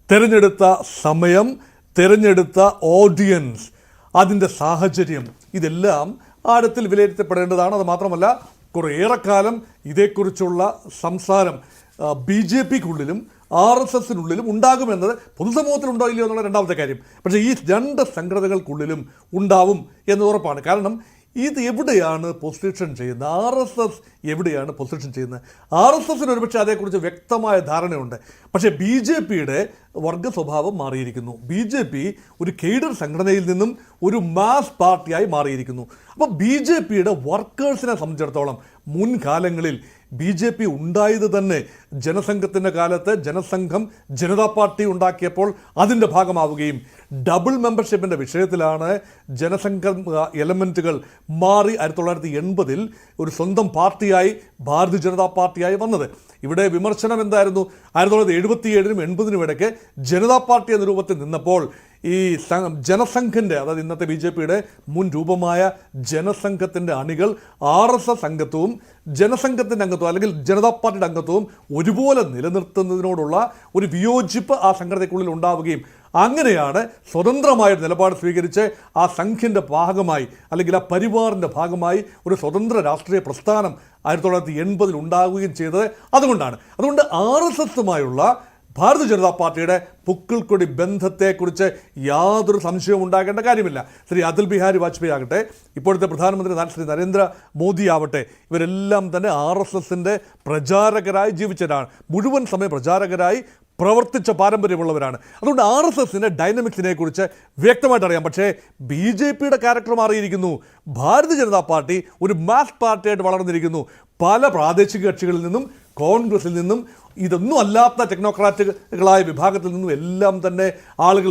തെരഞ്ഞെടുത്ത സമയം, തെരഞ്ഞെടുത്ത ഓഡിയൻസ്, അതിൻ്റെ സാഹചര്യം, ഇതെല്ലാം ആഴത്തിൽ വിലയിരുത്തപ്പെടേണ്ടതാണ്. അത് മാത്രമല്ല, കുറേയേറെക്കാലം ഇതേക്കുറിച്ചുള്ള സംസാരം BJPക്കുള്ളിലും RSSനുള്ളിലും ഉണ്ടാകുമെന്നത് പൊതുസമൂഹത്തിലുണ്ടോ ഇല്ലയോ എന്നുള്ള രണ്ടാമത്തെ കാര്യം. പക്ഷേ ഈ രണ്ട് സംഘടനകൾക്കുള്ളിലും ഉണ്ടാവും എന്ന് ഉറപ്പാണ്. കാരണം ഇത് എവിടെയാണ് പൊസിഷൻ ചെയ്യുന്നത്, RSS എവിടെയാണ് പൊസിഷൻ ചെയ്യുന്നത്? RSSന് ഒരുപക്ഷെ അതേക്കുറിച്ച് വ്യക്തമായ ധാരണയുണ്ട്. പക്ഷേ BJPയുടെ വർഗ സ്വഭാവം മാറിയിരിക്കുന്നു. BJP ഒരു കേഡർ സംഘടനയിൽ നിന്നും ഒരു മാസ് പാർട്ടിയായി മാറിയിരിക്കുന്നു. അപ്പോൾ BJPയുടെ വർക്കേഴ്സിനെ സംബന്ധിച്ചിടത്തോളം മുൻകാലങ്ങളിൽ BJP ഉണ്ടായത് തന്നെ ജനസംഘത്തിൻ്റെ കാലത്ത് ജനസംഘം ജനതാ പാർട്ടി ഉണ്ടാക്കിയപ്പോൾ അതിൻ്റെ ഭാഗമാവുകയും ഡബിൾ മെമ്പർഷിപ്പിൻ്റെ വിഷയത്തിലാണ് ജനസംഘം എലമെൻറ്റുകൾ മാറി 1980 ഒരു സ്വന്തം പാർട്ടിയായി ഭാരതീയ ജനതാ പാർട്ടിയായി വന്നത്. ഇവിടെ വിമർശനം എന്തായിരുന്നു? 1977-നും 80-നും ഇടയ്ക്ക് ജനതാ പാർട്ടി എന്ന രൂപത്തിൽ നിന്നപ്പോൾ ഈ ജനസംഘിൻ്റെ, അതായത് ഇന്നത്തെ BJPയുടെ മുൻ രൂപമായ ജനസംഘത്തിൻ്റെ അണികൾ RSS അംഗത്വവും ജനസംഘത്തിൻ്റെ അംഗത്വം അല്ലെങ്കിൽ ജനതാ പാർട്ടിയുടെ അംഗത്വവും ഒരുപോലെ നിലനിർത്തുന്നതിനോടുള്ള ഒരു വിയോജിപ്പ് ആ സംഘടനയ്ക്കുള്ളിൽ ഉണ്ടാവുകയും അങ്ങനെയാണ് സ്വതന്ത്രമായ നിലപാട് സ്വീകരിച്ച് ആ സംഘിൻ്റെ ഭാഗമായി അല്ലെങ്കിൽ ആ പരിവാറിൻ്റെ ഭാഗമായി ഒരു സ്വതന്ത്ര രാഷ്ട്രീയ പ്രസ്ഥാനം 1980 ഉണ്ടാവുകയും ചെയ്തത്. അതുകൊണ്ട് RSSുമായുള്ള ഭാരതീയ ജനതാ പാർട്ടിയുടെ പുക്കിൾക്കൊടി ബന്ധത്തെക്കുറിച്ച് യാതൊരു സംശയവും ഉണ്ടാകേണ്ട കാര്യമില്ല. ശ്രീ അടൽ ബിഹാരി വാജ്പേയി ആകട്ടെ, ഇപ്പോഴത്തെ പ്രധാനമന്ത്രി ശ്രീ നരേന്ദ്രമോദി ആവട്ടെ, ഇവരെല്ലാം തന്നെ RSSൻ്റെ പ്രചാരകരായി ജീവിച്ചവരാണ്, മുഴുവൻ സമയം പ്രചാരകരായി പ്രവർത്തിച്ച പാരമ്പര്യമുള്ളവരാണ്. അതുകൊണ്ട് RSSൻ്റെ ഡൈനമിക്സിനെ കുറിച്ച് വ്യക്തമായിട്ട് അറിയാം. പക്ഷേ BJPയുടെ ക്യാരക്ടർ മാറിയിരിക്കുന്നു. ഭാരതീയ ജനതാ പാർട്ടി ഒരു മാസ് പാർട്ടിയായിട്ട് വളർന്നിരിക്കുന്നു. പല പ്രാദേശിക കക്ഷികളിൽ നിന്നും കോൺഗ്രസിൽ നിന്നും ഇതൊന്നും അല്ലാത്ത ടെക്നോക്രാറ്റുകളായ വിഭാഗത്തിൽ നിന്നും എല്ലാം തന്നെ ആളുകൾ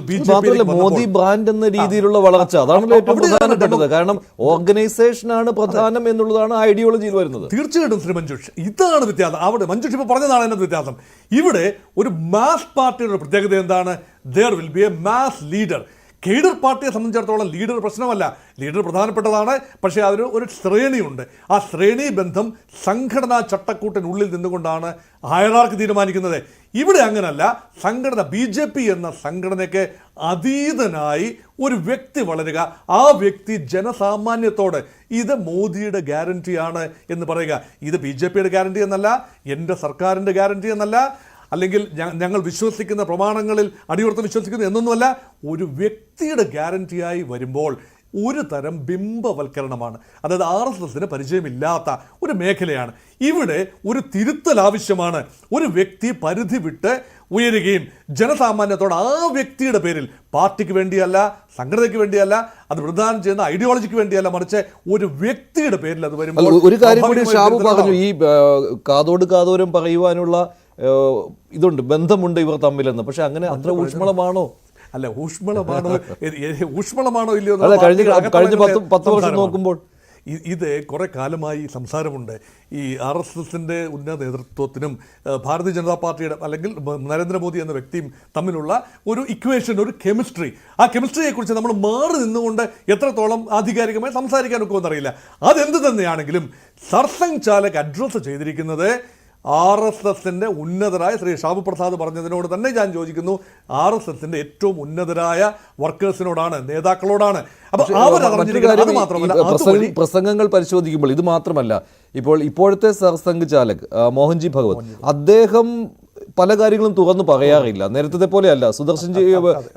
മോദി ബ്രാൻഡ് എന്ന രീതിയിലുള്ള വളർച്ച, അതാണ് ഏറ്റവും പ്രധാനപ്പെട്ടത്. കാരണം ഓർഗനൈസേഷനാണ് പ്രധാനം എന്നുള്ളതാണ് ഐഡിയോളജിയിൽ വരുന്നത്. തീർച്ചയായിട്ടും ശ്രീ മഞ്ജുഷ്, ഇതാണ് വ്യത്യാസം. അവിടെ മഞ്ജുഷ് ഇപ്പോൾ പറഞ്ഞതാണ് അതിൻ്റെ വ്യത്യാസം. ഇവിടെ ഒരു മാസ് പാർട്ടിയുടെ പ്രത്യേകത എന്താണ്? There will be a mass leader. Cadre പാർട്ടിയെ സംബന്ധിച്ചിടത്തോളം ലീഡർ പ്രശ്നമല്ല, ലീഡർ പ്രധാനപ്പെട്ടതാണ്. പക്ഷേ അതിന് ഒരു ശ്രേണിയുണ്ട്. ആ ശ്രേണി ബന്ധം സംഘടനാ ചട്ടക്കൂട്ടിനുള്ളിൽ നിന്നുകൊണ്ടാണ് ഹയറാർക്കി തീരുമാനിക്കുന്നത്. ഇവിടെ അങ്ങനല്ല. സംഘടന BJP എന്ന സംഘടനയ്ക്ക് അതീതനായി ഒരു വ്യക്തി വളരുക, ആ വ്യക്തി ജനസാമാന്യത്തോട് ഇത് മോദിയുടെ ഗ്യാരണ്ടിയാണ് എന്ന് പറയുക. ഇത് BJPയുടെ ഗ്യാരണ്ടി എന്നല്ല, എൻ്റെ സർക്കാരിൻ്റെ ഗ്യാരണ്ടി എന്നല്ല, അല്ലെങ്കിൽ ഞങ്ങൾ വിശ്വസിക്കുന്ന പ്രമാണങ്ങളിൽ അടിയുറത്ത് വിശ്വസിക്കുന്നു എന്നൊന്നുമല്ല. ഒരു വ്യക്തിയുടെ ഗ്യാരണ്ടിയായി വരുമ്പോൾ ഒരു തരം ബിംബവൽക്കരണമാണ്. അതായത് RSSന് പരിചയമില്ലാത്ത ഒരു മേഖലയാണ്. ഇവിടെ ഒരു തിരുത്തൽ ആവശ്യമാണ്. ഒരു വ്യക്തി പരിധി വിട്ട് ഉയരുകയും ജനസാമാന്യത്തോട് ആ വ്യക്തിയുടെ പേരിൽ, പാർട്ടിക്ക് വേണ്ടിയല്ല, സംഘടനയ്ക്ക് വേണ്ടിയല്ല, അത് പ്രദാനം ചെയ്യുന്ന ഐഡിയോളജിക്ക് വേണ്ടിയല്ല, മറിച്ച് ഒരു വ്യക്തിയുടെ പേരിൽ അത് വരുമ്പോൾ ഒരു കാര്യം കൂടി ഷാബു പറഞ്ഞു, ഈ കാതോട് കാതോരം പറയുവാനുള്ള ഇതുണ്ട്, ബന്ധമുണ്ട് ഇവർ തമ്മിലെന്ന്. പക്ഷെ അങ്ങനെ അത്ര ഊഷ്മളമാണോ? അല്ല, ഊഷ്മളമാണോ ഇല്ലയോ കഴിഞ്ഞ 10 വർഷം നോക്കുമ്പോൾ ഇത് കുറെ കാലമായി സംസാരമുണ്ട്. ഈ RSSന്റെ ഉന്നത നേതൃത്വത്തിനും ഭാരതീയ ജനതാ പാർട്ടിയുടെ അല്ലെങ്കിൽ നരേന്ദ്രമോദി എന്ന വ്യക്തിയും തമ്മിലുള്ള ഒരു ഇക്വേഷൻ, ഒരു കെമിസ്ട്രി. ആ കെമിസ്ട്രിയെക്കുറിച്ച് നമ്മൾ മാറി നിന്നുകൊണ്ട് എത്രത്തോളം ആധികാരികമായി സംസാരിക്കാനൊക്കെ ഒന്നറിയില്ല. അതെന്ത് തന്നെയാണെങ്കിലും സർസംഘ് ചാലക് അഡ്രസ്സ് ചെയ്തിരിക്കുന്നത് RSSന്റെ ഉന്നതരായ ശ്രീ ഷാബു പ്രസാദ് പറഞ്ഞതിനോട് തന്നെ ഞാൻ യോജിക്കുന്നു. RSSന്റെ ഏറ്റവും ഉന്നതരായ വർക്കേഴ്സിനോടാണ്, നേതാക്കളോടാണ്. അപ്പൊ അത് മാത്രമല്ല, പ്രസംഗങ്ങൾ പരിശോധിക്കുമ്പോൾ ഇത് മാത്രമല്ല, ഇപ്പോഴത്തെ സർസംഘ് ചാലക് മോഹൻജി ഭഗവത്, അദ്ദേഹം പല കാര്യങ്ങളും തുറന്നു പറയാറില്ല. നേരത്തെ പോലെയല്ല,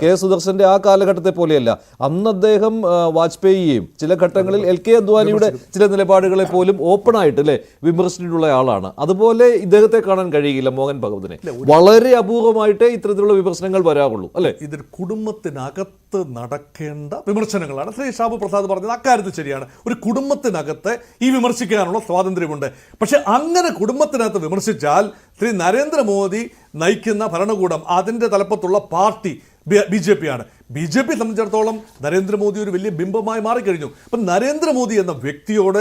കെ സുദർശന്റെ ആ കാലഘട്ടത്തെ പോലെയല്ല. അന്ന് അദ്ദേഹം വാജ്പേയിയെയും ചില ഘട്ടങ്ങളിൽ LK അദ്വാനിയുടെ ചില നിലപാടുകളെ പോലും ഓപ്പൺ ആയിട്ട് വിമർശിച്ചിട്ടുള്ള ആളാണ്. അതുപോലെ ഇദ്ദേഹത്തെ കാണാൻ കഴിയില്ല മോഹൻ ഭഗവതിനെ. വളരെ അപൂർവമായിട്ടേ ഇത്തരത്തിലുള്ള വിമർശനങ്ങൾ വരാറുള്ളൂ അല്ലെ. ഇതൊരു കുടുംബത്തിനകത്ത് നടക്കേണ്ട വിമർശനങ്ങളാണ്. ശ്രീ ഷാബു പ്രസാദ് പറഞ്ഞത് അക്കാര്യത്തിൽ ശരിയാണ്. ഒരു കുടുംബത്തിനകത്ത് ഈ വിമർശിക്കാനുള്ള സ്വാതന്ത്ര്യമുണ്ട്. പക്ഷെ അങ്ങനെ കുടുംബത്തിനകത്ത് വിമർശിച്ചാൽ ശ്രീ നരേന്ദ്രമോദി നയിക്കുന്ന ഭരണകൂടം, അതിൻ്റെ തലപ്പത്തുള്ള പാർട്ടി BJP ആണ്. BJP സംബന്ധിച്ചിടത്തോളം നരേന്ദ്രമോദി ഒരു വലിയ ബിംബമായി മാറിക്കഴിഞ്ഞു. അപ്പം നരേന്ദ്രമോദി എന്ന വ്യക്തിയോട്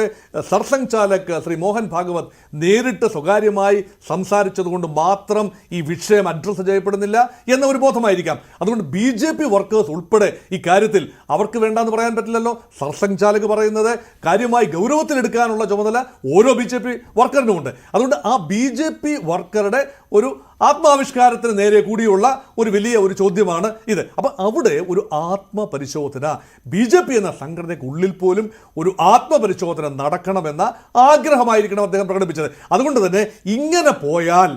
സർസംഘ് ചാലക് ശ്രീ മോഹൻ ഭാഗവത് നേരിട്ട് സ്വകാര്യമായി സംസാരിച്ചതുകൊണ്ട് മാത്രം ഈ വിഷയം അഡ്രസ്സ് ചെയ്യപ്പെടുന്നില്ല എന്ന ഒരു ബോധമായിരിക്കാം. അതുകൊണ്ട് BJP വർക്കേഴ്സ് ഉൾപ്പെടെ ഈ കാര്യത്തിൽ അവർക്ക് വേണ്ടാന്ന് പറയാൻ പറ്റില്ലല്ലോ. സർസംഘ് ചാലക് പറയുന്നത് കാര്യമായി ഗൗരവത്തിലെടുക്കാനുള്ള ചുമതല ഓരോ BJP വർക്കറിനുമുണ്ട്. അതുകൊണ്ട് ആ BJP വർക്കറുടെ ഒരു ആത്മാവിഷ്കാരത്തിന് നേരെ കൂടിയുള്ള ഒരു വലിയ ഒരു ചോദ്യമാണ് ഇത്. അപ്പം അവിടെ ഒരു ആത്മപരിശോധന BJP എന്ന സംഘടനയ്ക്കുള്ളിൽ പോലും ഒരു ആത്മപരിശോധന നടക്കണമെന്ന ആഗ്രഹമായിരിക്കണം അദ്ദേഹം പ്രകടിപ്പിച്ചത്. അതുകൊണ്ട് തന്നെ ഇങ്ങനെ പോയാൽ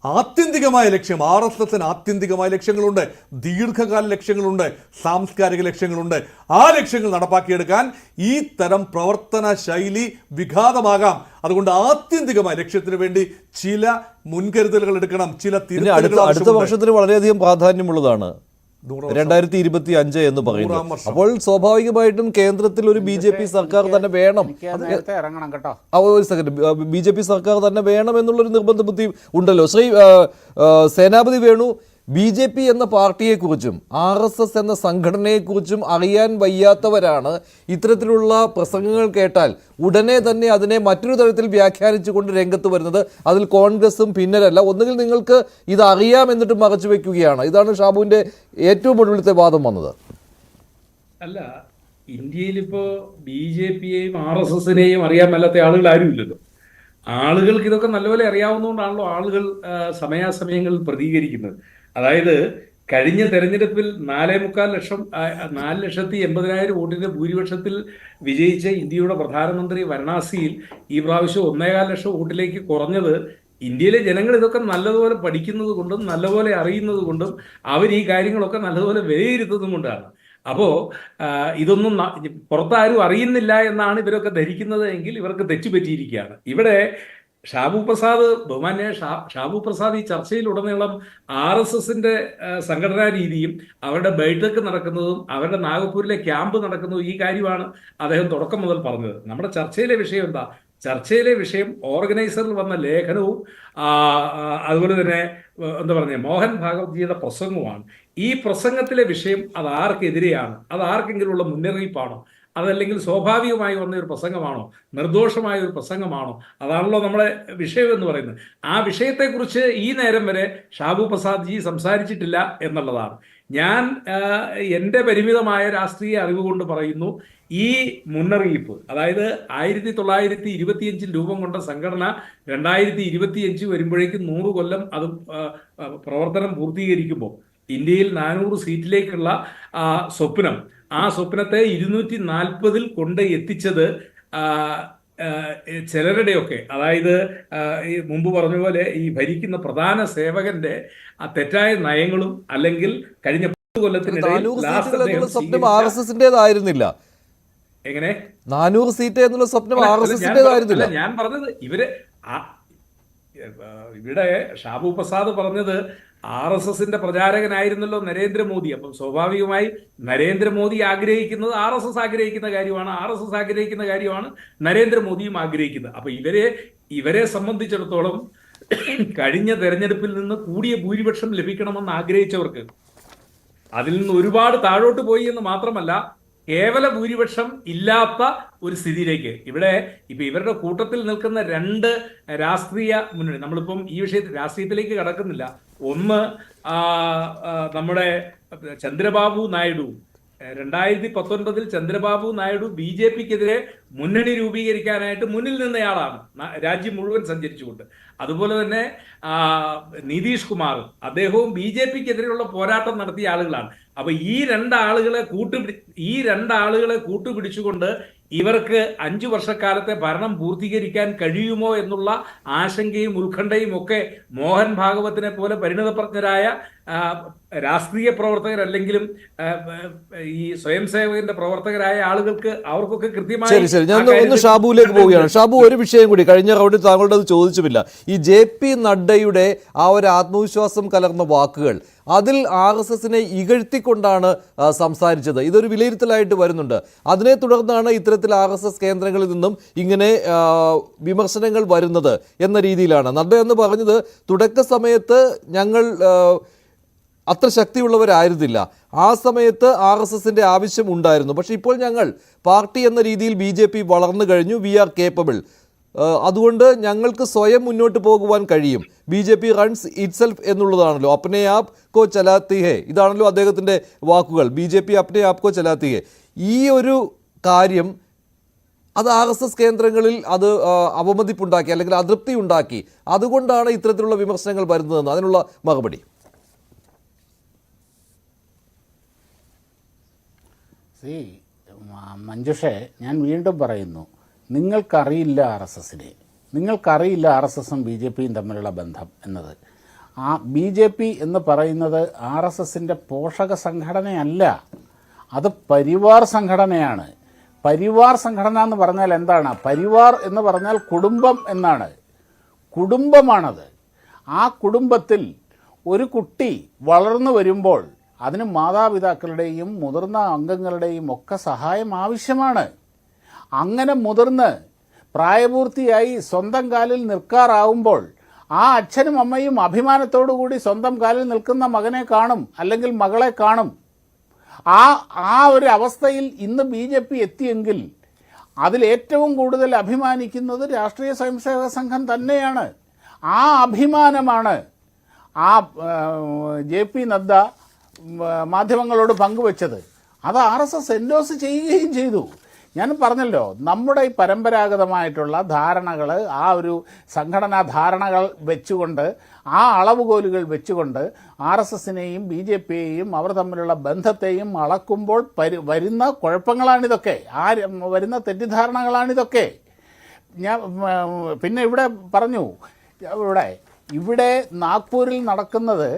ആത്യന്തികമായ ലക്ഷ്യം, RSSന് ആത്യന്തികമായ ലക്ഷ്യങ്ങളുണ്ട്, ദീർഘകാല ലക്ഷ്യങ്ങളുണ്ട്, സാംസ്കാരിക ലക്ഷ്യങ്ങളുണ്ട്. ആ ലക്ഷ്യങ്ങൾ നടപ്പാക്കിയെടുക്കാൻ ഈ തരം പ്രവർത്തന ശൈലി വിഘാതമാകാം. അതുകൊണ്ട് ആത്യന്തികമായ ലക്ഷ്യത്തിന് വേണ്ടി ചില മുൻകരുതലുകൾ എടുക്കണം, ചില അടുത്ത വർഷത്തിന് വളരെയധികം പ്രാധാന്യമുള്ളതാണ് 2025 എന്ന് പറയുന്നത്. അപ്പോൾ സ്വാഭാവികമായിട്ടും കേന്ദ്രത്തിൽ ഒരു BJP സർക്കാർ തന്നെ വേണം. ഇറങ്ങണം കേട്ടോ. ഒരു സെക്കൻഡ്, BJP സർക്കാർ തന്നെ വേണം എന്നുള്ളൊരു നിർബന്ധ ബുദ്ധി ഉണ്ടല്ലോ. ശ്രീ സേനാപതി വേണു, BJP എന്ന പാർട്ടിയെക്കുറിച്ചും RSS എന്ന സംഘടനയെക്കുറിച്ചും അറിയാൻ വയ്യാത്തവരാണ് ഇത്തരത്തിലുള്ള പ്രസംഗങ്ങൾ കേട്ടാൽ ഉടനെ തന്നെ അതിനെ മറ്റൊരു തരത്തിൽ വ്യാഖ്യാനിച്ചുകൊണ്ട് രംഗത്ത് വരുന്നത്. അതിൽ കോൺഗ്രസും പിന്നരല്ല. ഒന്നുകിൽ നിങ്ങൾക്ക് ഇത് അറിയാം എന്നിട്ട് മറച്ചു വെക്കുകയാണ്. ഇതാണ് ഷാബുവിന്റെ ഏറ്റവും ഒടുവിലത്തെ വാദം വന്നത്. അല്ല, ഇന്ത്യയിലിപ്പോ BJPയെയും RSSനെയും അറിയാൻ മേലാത്ത ആളുകൾ ആരും ഇല്ലല്ലോ. ആളുകൾക്ക് ഇതൊക്കെ നല്ലപോലെ അറിയാവുന്നതുകൊണ്ടാണല്ലോ ആളുകൾ സമയാസമയങ്ങളിൽ പ്രതികരിക്കുന്നത്. അതായത് കഴിഞ്ഞ തെരഞ്ഞെടുപ്പിൽ 4,80,000 വോട്ടിന്റെ ഭൂരിപക്ഷത്തിൽ വിജയിച്ച ഇന്ത്യയുടെ പ്രധാനമന്ത്രി വാരണാസിയിൽ ഈ പ്രാവശ്യം 1,15,00,000 വോട്ടിലേക്ക് കുറഞ്ഞത് ഇന്ത്യയിലെ ജനങ്ങൾ ഇതൊക്കെ നല്ലതുപോലെ പഠിക്കുന്നത് കൊണ്ടും നല്ലപോലെ അറിയുന്നത് കൊണ്ടും അവർ ഈ കാര്യങ്ങളൊക്കെ നല്ലതുപോലെ വിലയിരുത്തുന്നതും കൊണ്ടാണ്. അപ്പോൾ ഇതൊന്നും പുറത്താരും അറിയുന്നില്ല എന്നാണ് ഇവരൊക്കെ ധരിക്കുന്നത് എങ്കിൽ ഇവർക്ക് തെറ്റുപറ്റിയിരിക്കുകയാണ്. ഇവിടെ ബഹുമാന്യ ഷാബു പ്രസാദ് ഈ ചർച്ചയിലുടനീളം RSSന്റെ സംഘടനാ രീതിയും അവരുടെ ബൈഠക്ക് നടക്കുന്നതും അവരുടെ നാഗപ്പൂരിലെ ക്യാമ്പ് നടക്കുന്നതും ഈ കാര്യമാണ് അദ്ദേഹം തുടക്കം മുതൽ പറഞ്ഞത്. നമ്മുടെ ചർച്ചയിലെ വിഷയം എന്താ? ചർച്ചയിലെ വിഷയം ഓർഗനൈസറിൽ വന്ന ലേഖനവും അതുപോലെ തന്നെ മോഹൻ ഭാഗവത്ജിയുടെ പ്രസംഗവുമാണ്. ഈ പ്രസംഗത്തിലെ വിഷയം അത് ആർക്കെതിരെയാണ്? അത് ആർക്കെങ്കിലുമുള്ള മുന്നറിയിപ്പാണോ? അതല്ലെങ്കിൽ സ്വാഭാവികമായി വന്ന ഒരു പ്രസംഗമാണോ? നിർദോഷമായ ഒരു പ്രസംഗമാണോ? അതാണല്ലോ നമ്മുടെ വിഷയം എന്ന് പറയുന്നത്. ആ വിഷയത്തെക്കുറിച്ച് ഈ നേരം വരെ ഷാബു പ്രസാദ് ജി സംസാരിച്ചിട്ടില്ല എന്നുള്ളതാണ്. ഞാൻ എൻ്റെ പരിമിതമായ രാഷ്ട്രീയ അറിവ് കൊണ്ട് പറയുന്നു, ഈ മുന്നറിയിപ്പ്, അതായത് 1925 രൂപം കൊണ്ട സംഘടന 2025 വരുമ്പോഴേക്കും 100 കൊല്ലം അത് പ്രവർത്തനം പൂർത്തീകരിക്കുമ്പോൾ ഇന്ത്യയിൽ 400 സീറ്റിലേക്കുള്ള സ്വപ്നം, ആ സ്വപ്നത്തെ 240 കൊണ്ട് എത്തിച്ചത് ചിലരുടെയൊക്കെ, അതായത് ഈ മുമ്പ് പറഞ്ഞ പോലെ ഈ ഭരിക്കുന്ന പ്രധാന സേവകന്റെ തെറ്റായ നയങ്ങളും അല്ലെങ്കിൽ കഴിഞ്ഞ 10 കൊല്ലത്തിനിടയിൽ സ്വപ്നം RSSന്റേതായിരുന്നില്ല. എങ്ങനെ 400 സീറ്റ് എന്നുള്ള സ്വപ്നം RSSന്റേതായിരുന്നില്ല. ഞാൻ പറഞ്ഞത് ഇവിടെ ഷാബു പ്രസാദ് പറഞ്ഞത് RSSന്റെ പ്രചാരകനായിരുന്നല്ലോ നരേന്ദ്രമോദി. അപ്പം സ്വാഭാവികമായി നരേന്ദ്രമോദി ആഗ്രഹിക്കുന്നത് RSS ആഗ്രഹിക്കുന്ന കാര്യമാണ്, RSS ആഗ്രഹിക്കുന്ന കാര്യമാണ് നരേന്ദ്രമോദിയും ആഗ്രഹിക്കുന്നത്. അപ്പൊ ഇവരെ സംബന്ധിച്ചിടത്തോളം കഴിഞ്ഞ തെരഞ്ഞെടുപ്പിൽ നിന്ന് കൂടിയ ഭൂരിപക്ഷം ലഭിക്കണമെന്ന് ആഗ്രഹിച്ചവർക്ക് അതിൽ നിന്ന് ഒരുപാട് താഴോട്ട് പോയി എന്ന് മാത്രമല്ല, കേവല ഭൂരിപക്ഷം ഇല്ലാത്ത ഒരു സ്ഥിതിയിലേക്ക് ഇപ്പൊ ഇവരുടെ കൂട്ടത്തിൽ നിൽക്കുന്ന 2 രാഷ്ട്രീയ മുന്നണി, നമ്മളിപ്പം ഈ വിഷയത്തിൽ രാഷ്ട്രീയത്തിലേക്ക് കടക്കുന്നില്ല. ഒന്ന് നമ്മുടെ ചന്ദ്രബാബു നായിഡു, 2019 ചന്ദ്രബാബു നായിഡു BJPക്കെതിരെ മുന്നണി രൂപീകരിക്കാനായിട്ട് മുന്നിൽ നിന്നയാളാണ്, രാജ്യം മുഴുവൻ സഞ്ചരിച്ചുകൊണ്ട്. അതുപോലെ തന്നെ നിതീഷ് കുമാർ, അദ്ദേഹവും BJPക്കെതിരെയുള്ള പോരാട്ടം നടത്തിയ ആളുകളാണ്. അപ്പൊ ഈ 2 ആളുകളെ കൂട്ടുപിടിച്ചുകൊണ്ട് ഇവർക്ക് 5 വർഷക്കാലത്തെ ഭരണം പൂർത്തീകരിക്കാൻ കഴിയുമോ എന്നുള്ള ആശങ്കയും ഉത്കണ്ഠയും ഒക്കെ മോഹൻ ഭാഗവത്തിനെ പോലെ പരിണതപ്രജ്ഞരായ രാഷ്ട്രീയ പ്രവർത്തകർ അല്ലെങ്കിലും ഈ സ്വയം സേവകന്റെ പ്രവർത്തകരായ ആളുകൾക്ക് അവർക്കൊക്കെ കൃത്യമായി. ശരി, ഞാൻ ഒന്ന് ഷാബുവിലേക്ക് പോവുകയാണ്. ഷാബു, ഒരു വിഷയം കൂടി, കഴിഞ്ഞ റൗണ്ടിൽ താങ്കളുടെ അത് ചോദിച്ചുമില്ല. ഈ JP നഡ്ഡയുടെ ആ ഒരു ആത്മവിശ്വാസം കലർന്ന വാക്കുകൾ, അതിൽ RSSനെ ഇകഴ്ത്തിക്കൊണ്ടാണ് സംസാരിച്ചത്. ഇതൊരു വിലയിരുത്തലായിട്ട് വരുന്നുണ്ട്. അതിനെ തുടർന്നാണ് ഇത്തരത്തിൽ RSS കേന്ദ്രങ്ങളിൽ നിന്നും ഇങ്ങനെ വിമർശനങ്ങൾ വരുന്നത് എന്ന രീതിയിലാണ്. നഡ്ഡ എന്ന് പറഞ്ഞത് തുടക്ക സമയത്ത് ഞങ്ങൾ അത്ര ശക്തിയുള്ളവരായിരുന്നില്ല, ആ സമയത്ത് RSSന്റെ ആവശ്യം ഉണ്ടായിരുന്നു, പക്ഷെ ഇപ്പോൾ ഞങ്ങൾ പാർട്ടി എന്ന രീതിയിൽ BJP വളർന്നു കഴിഞ്ഞു, വി ആർ കേപ്പബിൾ, അതുകൊണ്ട് ഞങ്ങൾക്ക് സ്വയം മുന്നോട്ട് പോകുവാൻ കഴിയും. BJP റൺസ് ഇറ്റ്സെൽഫ് എന്നുള്ളതാണല്ലോ, അപ്നെ ആപ് കോ ചലാത്തി ഹേ, ഇതാണല്ലോ അദ്ദേഹത്തിൻ്റെ വാക്കുകൾ. BJP അപ്നെ ആപ് കോ ചലാത്തി ഹേ. ഈ ഒരു കാര്യം അത് RSS കേന്ദ്രങ്ങളിൽ അത് അവമതിപ്പുണ്ടാക്കി അല്ലെങ്കിൽ അതൃപ്തി ഉണ്ടാക്കി, അതുകൊണ്ടാണ് ഇത്തരത്തിലുള്ള വിമർശനങ്ങൾ വരുന്നതെന്ന്, അതിനുള്ള മറുപടി. മഞ്ജുഷേ, ഞാൻ വീണ്ടും പറയുന്നു, നിങ്ങൾക്കറിയില്ല RSSനെ, നിങ്ങൾക്കറിയില്ല RSSും BJPയും തമ്മിലുള്ള ബന്ധം എന്നത്. ആ BJP എന്ന് പറയുന്നത് RSSന്റെ പോഷക സംഘടനയല്ല, അത് പരിവാർ സംഘടനയാണ്. പരിവാർ സംഘടന എന്ന് പറഞ്ഞാൽ എന്താണ്? പരിവാർ എന്ന് പറഞ്ഞാൽ കുടുംബം എന്നാണ്, കുടുംബമാണത്. ആ കുടുംബത്തിൽ ഒരു കുട്ടി വളർന്നു വരുമ്പോൾ അതിന് മാതാപിതാക്കളുടെയും മുതിർന്ന അംഗങ്ങളുടെയും ഒക്കെ സഹായം ആവശ്യമാണ്. അങ്ങനെ മുതിർന്ന് പ്രായപൂർത്തിയായി സ്വന്തം കാലിൽ നിൽക്കാറാവുമ്പോൾ ആ അച്ഛനും അമ്മയും അഭിമാനത്തോടു കൂടി സ്വന്തം കാലിൽ നിൽക്കുന്ന മകനെ കാണും, അല്ലെങ്കിൽ മകളെ കാണും. ആ ഒരു അവസ്ഥയിൽ ഇന്ന് BJP എത്തിയെങ്കിൽ അതിലേറ്റവും കൂടുതൽ അഭിമാനിക്കുന്നത് രാഷ്ട്രീയ സ്വയംസേവക സംഘം തന്നെയാണ്. ആ അഭിമാനമാണ് ആ JP നദ്ദ മാധ്യമങ്ങളോട് പങ്കുവച്ചത്. അത് RSS എൻഡോസ് ചെയ്യുകയും ചെയ്തു. ഞാൻ പറഞ്ഞല്ലോ, നമ്മുടെ ഈ പരമ്പരാഗതമായിട്ടുള്ള ധാരണകൾ, ആ ഒരു സംഘടനാ ധാരണകൾ വെച്ചുകൊണ്ട്, ആ അളവുകോലുകൾ വെച്ചുകൊണ്ട് RSSനെയും BJPയെയും അവർ തമ്മിലുള്ള ബന്ധത്തെയും അളക്കുമ്പോൾ വരുന്ന കുഴപ്പങ്ങളാണിതൊക്കെ, വരുന്ന തെറ്റിദ്ധാരണകളാണിതൊക്കെ. ഞാൻ പിന്നെ ഇവിടെ പറഞ്ഞു, ഇവിടെ നാഗ്പൂരിൽ നടക്കുന്നത്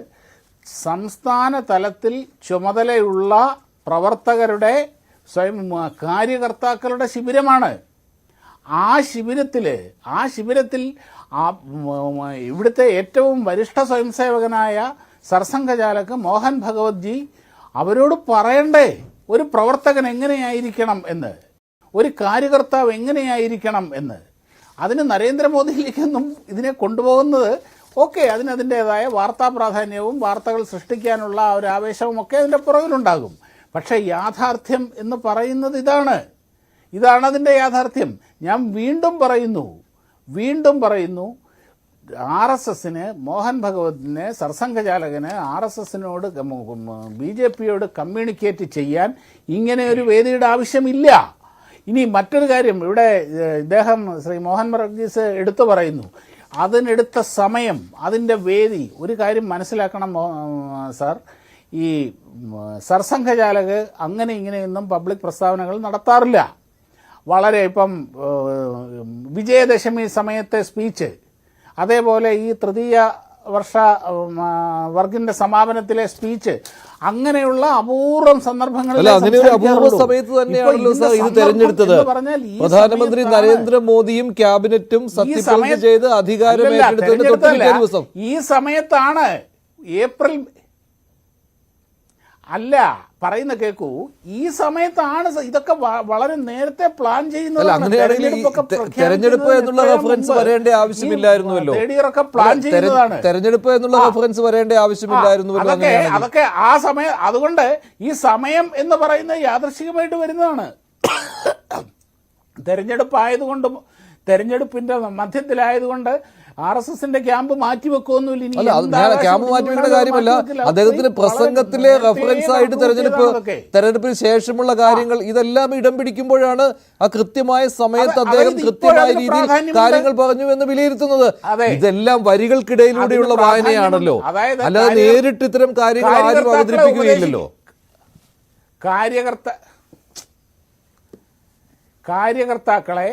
സംസ്ഥാന തലത്തിൽ ചുമതലയുള്ള പ്രവർത്തകരുടെ സ്വയം കാര്യകർത്താക്കളുടെ ശിബിരമാണ്. ആ ശിബിരത്തിൽ ഇവിടുത്തെ ഏറ്റവും വരിഷ്ഠ സ്വയംസേവകനായ സർസംഘചാലക് മോഹൻ ഭഗവത്ജി അവരോട് പറയണ്ടേ ഒരു പ്രവർത്തകൻ എങ്ങനെയായിരിക്കണം എന്ന്, ഒരു കാര്യകർത്താവ് എങ്ങനെയായിരിക്കണം എന്ന്. അതിന് നരേന്ദ്രമോദിയിലേക്കൊന്നും ഇതിനെ കൊണ്ടുപോകുന്നത് ഓക്കെ, അതിനതിൻ്റേതായ വാർത്താ പ്രാധാന്യവും വാർത്തകൾ സൃഷ്ടിക്കാനുള്ള ഒരു ആവേശവും ഒക്കെ അതിൻ്റെ പുറകിലുണ്ടാകും. പക്ഷേ യാഥാർത്ഥ്യം എന്ന് പറയുന്നത് ഇതാണ് അതിൻ്റെ യാഥാർത്ഥ്യം. ഞാൻ വീണ്ടും പറയുന്നു, RSSന്, മോഹൻ ഭഗവതിന്, സർസംഘചാലകന് RSSനോട് BJPയോട് കമ്മ്യൂണിക്കേറ്റ് ചെയ്യാൻ ഇങ്ങനെ ഒരു വേദിയുടെ ആവശ്യമില്ല. ഇനി മറ്റൊരു കാര്യം ഇവിടെ ഇദ്ദേഹം ശ്രീ മോഹൻ വർഗീസ് എടുത്തു പറയുന്നു, അതിനെടുത്ത സമയം, അതിൻ്റെ വേദി. ഒരു കാര്യം മനസ്സിലാക്കണം സാർ, ഈ സർസംഘചാലക് അങ്ങനെ ഇങ്ങനെയൊന്നും പബ്ലിക് പ്രസ്താവനകൾ നടത്താറില്ല. വളരെ ഇപ്പം വിജയദശമി സമയത്തെ സ്പീച്ച്, അതേപോലെ ഈ തൃതീയ വർഷ വർഗിന്റെ സമാപനത്തിലെ സ്പീച്ച്, അങ്ങനെയുള്ള അപൂർവം സന്ദർഭങ്ങളിൽ അങ്ങനെ ഒരു അപൂർവ സമയത്ത് തന്നെയാണല്ലോ സാർ ഇത് തെരഞ്ഞെടുത്തത്. പ്രധാനമന്ത്രി നരേന്ദ്രമോദിയും ക്യാബിനറ്റും സത്യപ്രതിജ്ഞ ചെയ്ത് അധികാരം ഏറ്റെടുത്തതിന് തൊട്ടുപിറ്റേ ദിവസം ഈ സമയത്താണ് ഏപ്രിൽ അല്ല പറയുന്ന കേൾക്കൂ, ഈ സമയത്താണ് ഇതൊക്കെ വളരെ നേരത്തെ പ്ലാൻ ചെയ്യുന്നത്. തെരഞ്ഞെടുപ്പ് എന്നുള്ള റെഫറൻസ് വരേണ്ട ആവശ്യമില്ലായിരുന്നുവല്ലോ. തെരഞ്ഞെടുപ്പ് എന്നുള്ള റെഫറൻസ് വരേണ്ട ആവശ്യമില്ലായിരുന്നുവല്ലോ. അതൊക്കെ ആ സമയം, അതുകൊണ്ട് ഈ സമയം എന്ന് പറയുന്നത് യാദൃശ്ചികമായിട്ട് വരുന്നതാണ്. തെരഞ്ഞെടുപ്പ് ആയതുകൊണ്ടും തെരഞ്ഞെടുപ്പിന്റെ മധ്യത്തിലായതുകൊണ്ട് RSSന്റെ ക്യാമ്പ് മാറ്റിവെക്കൊന്നുമില്ല. ക്യാമ്പ് മാറ്റിവെക്കേണ്ട കാര്യമല്ല. അദ്ദേഹത്തിന് പ്രസംഗത്തിലെ റെഫറൻസ് ആയിട്ട് തെരഞ്ഞെടുപ്പിന് ശേഷമുള്ള കാര്യങ്ങൾ ഇതെല്ലാം ഇടം പിടിക്കുമ്പോഴാണ് ആ കൃത്യമായ സമയത്ത് അദ്ദേഹം കൃത്യമായ രീതിയിൽ കാര്യങ്ങൾ പറഞ്ഞു എന്ന് വിലയിരുത്തുന്നത്. ഇതെല്ലാം വരികൾക്കിടയിലൂടെയുള്ള വായനയാണല്ലോ, അല്ലാതെ നേരിട്ട് ഇത്തരം കാര്യങ്ങൾ ആരും അവതരിപ്പിക്കുകയില്ലല്ലോ. കാര്യകർത്താക്കളെ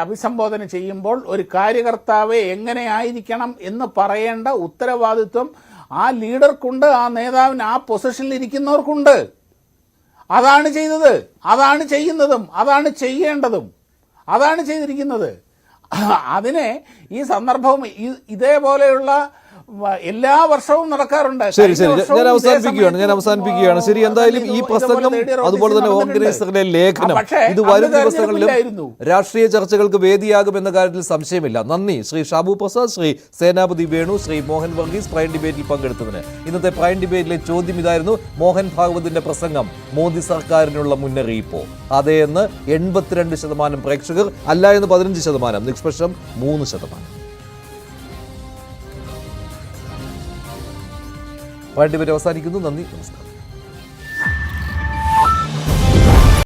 അഭിസംബോധന ചെയ്യുമ്പോൾ ഒരു കാര്യകർത്താവ് എങ്ങനെയായിരിക്കണം എന്ന് പറയേണ്ട ഉത്തരവാദിത്വം ആ ലീഡർക്കുണ്ട്, ആ നേതാവിന്, ആ പൊസിഷനിൽ ഇരിക്കുന്നവർക്കുണ്ട്. അതാണ് ചെയ്തത്, അതാണ് ചെയ്യുന്നതും, അതാണ് ചെയ്യേണ്ടതും, അതാണ് ചെയ്തിരിക്കുന്നത്. അതിനെ ഈ സന്ദർഭവും ഇതേപോലെയുള്ള എല്ലാ വർഷവും നടക്കാറുണ്ട്. ശരി, ഞാൻ അവസാനിപ്പിക്കുകയാണ്. ശരി, എന്തായാലും ഈ പ്രസംഗം അതുപോലെ തന്നെ ഓർഗനൈസറുടെ ലേഖനം ഇത് വരും ദിവസങ്ങളിലും രാഷ്ട്രീയ ചർച്ചകൾക്ക് വേദിയാകുമെന്ന കാര്യത്തിൽ സംശയമില്ല. നന്ദി ശ്രീ ഷാബു പ്രസാദ്, ശ്രീ സേനാപതി വേണു, ശ്രീ മോഹൻ വർഗീസ് പ്രൈം ഡിബേറ്റിൽ പങ്കെടുത്തതിന്. ഇന്നത്തെ പ്രൈം ഡിബേറ്റിലെ ചോദ്യം ഇതായിരുന്നു: മോഹൻ ഭാഗവതിന്റെ പ്രസംഗം മോദി സർക്കാരിനുള്ള മുന്നറിയിപ്പോ? അതേ എന്ന് 82% പ്രേക്ഷകർ, അല്ല എന്ന് 15%, നിഷ്പക്ഷം 3%. പ്രൈം ഡിബേറ്റ് അവസാനിക്കുന്നു. നന്ദി, നമസ്കാരം.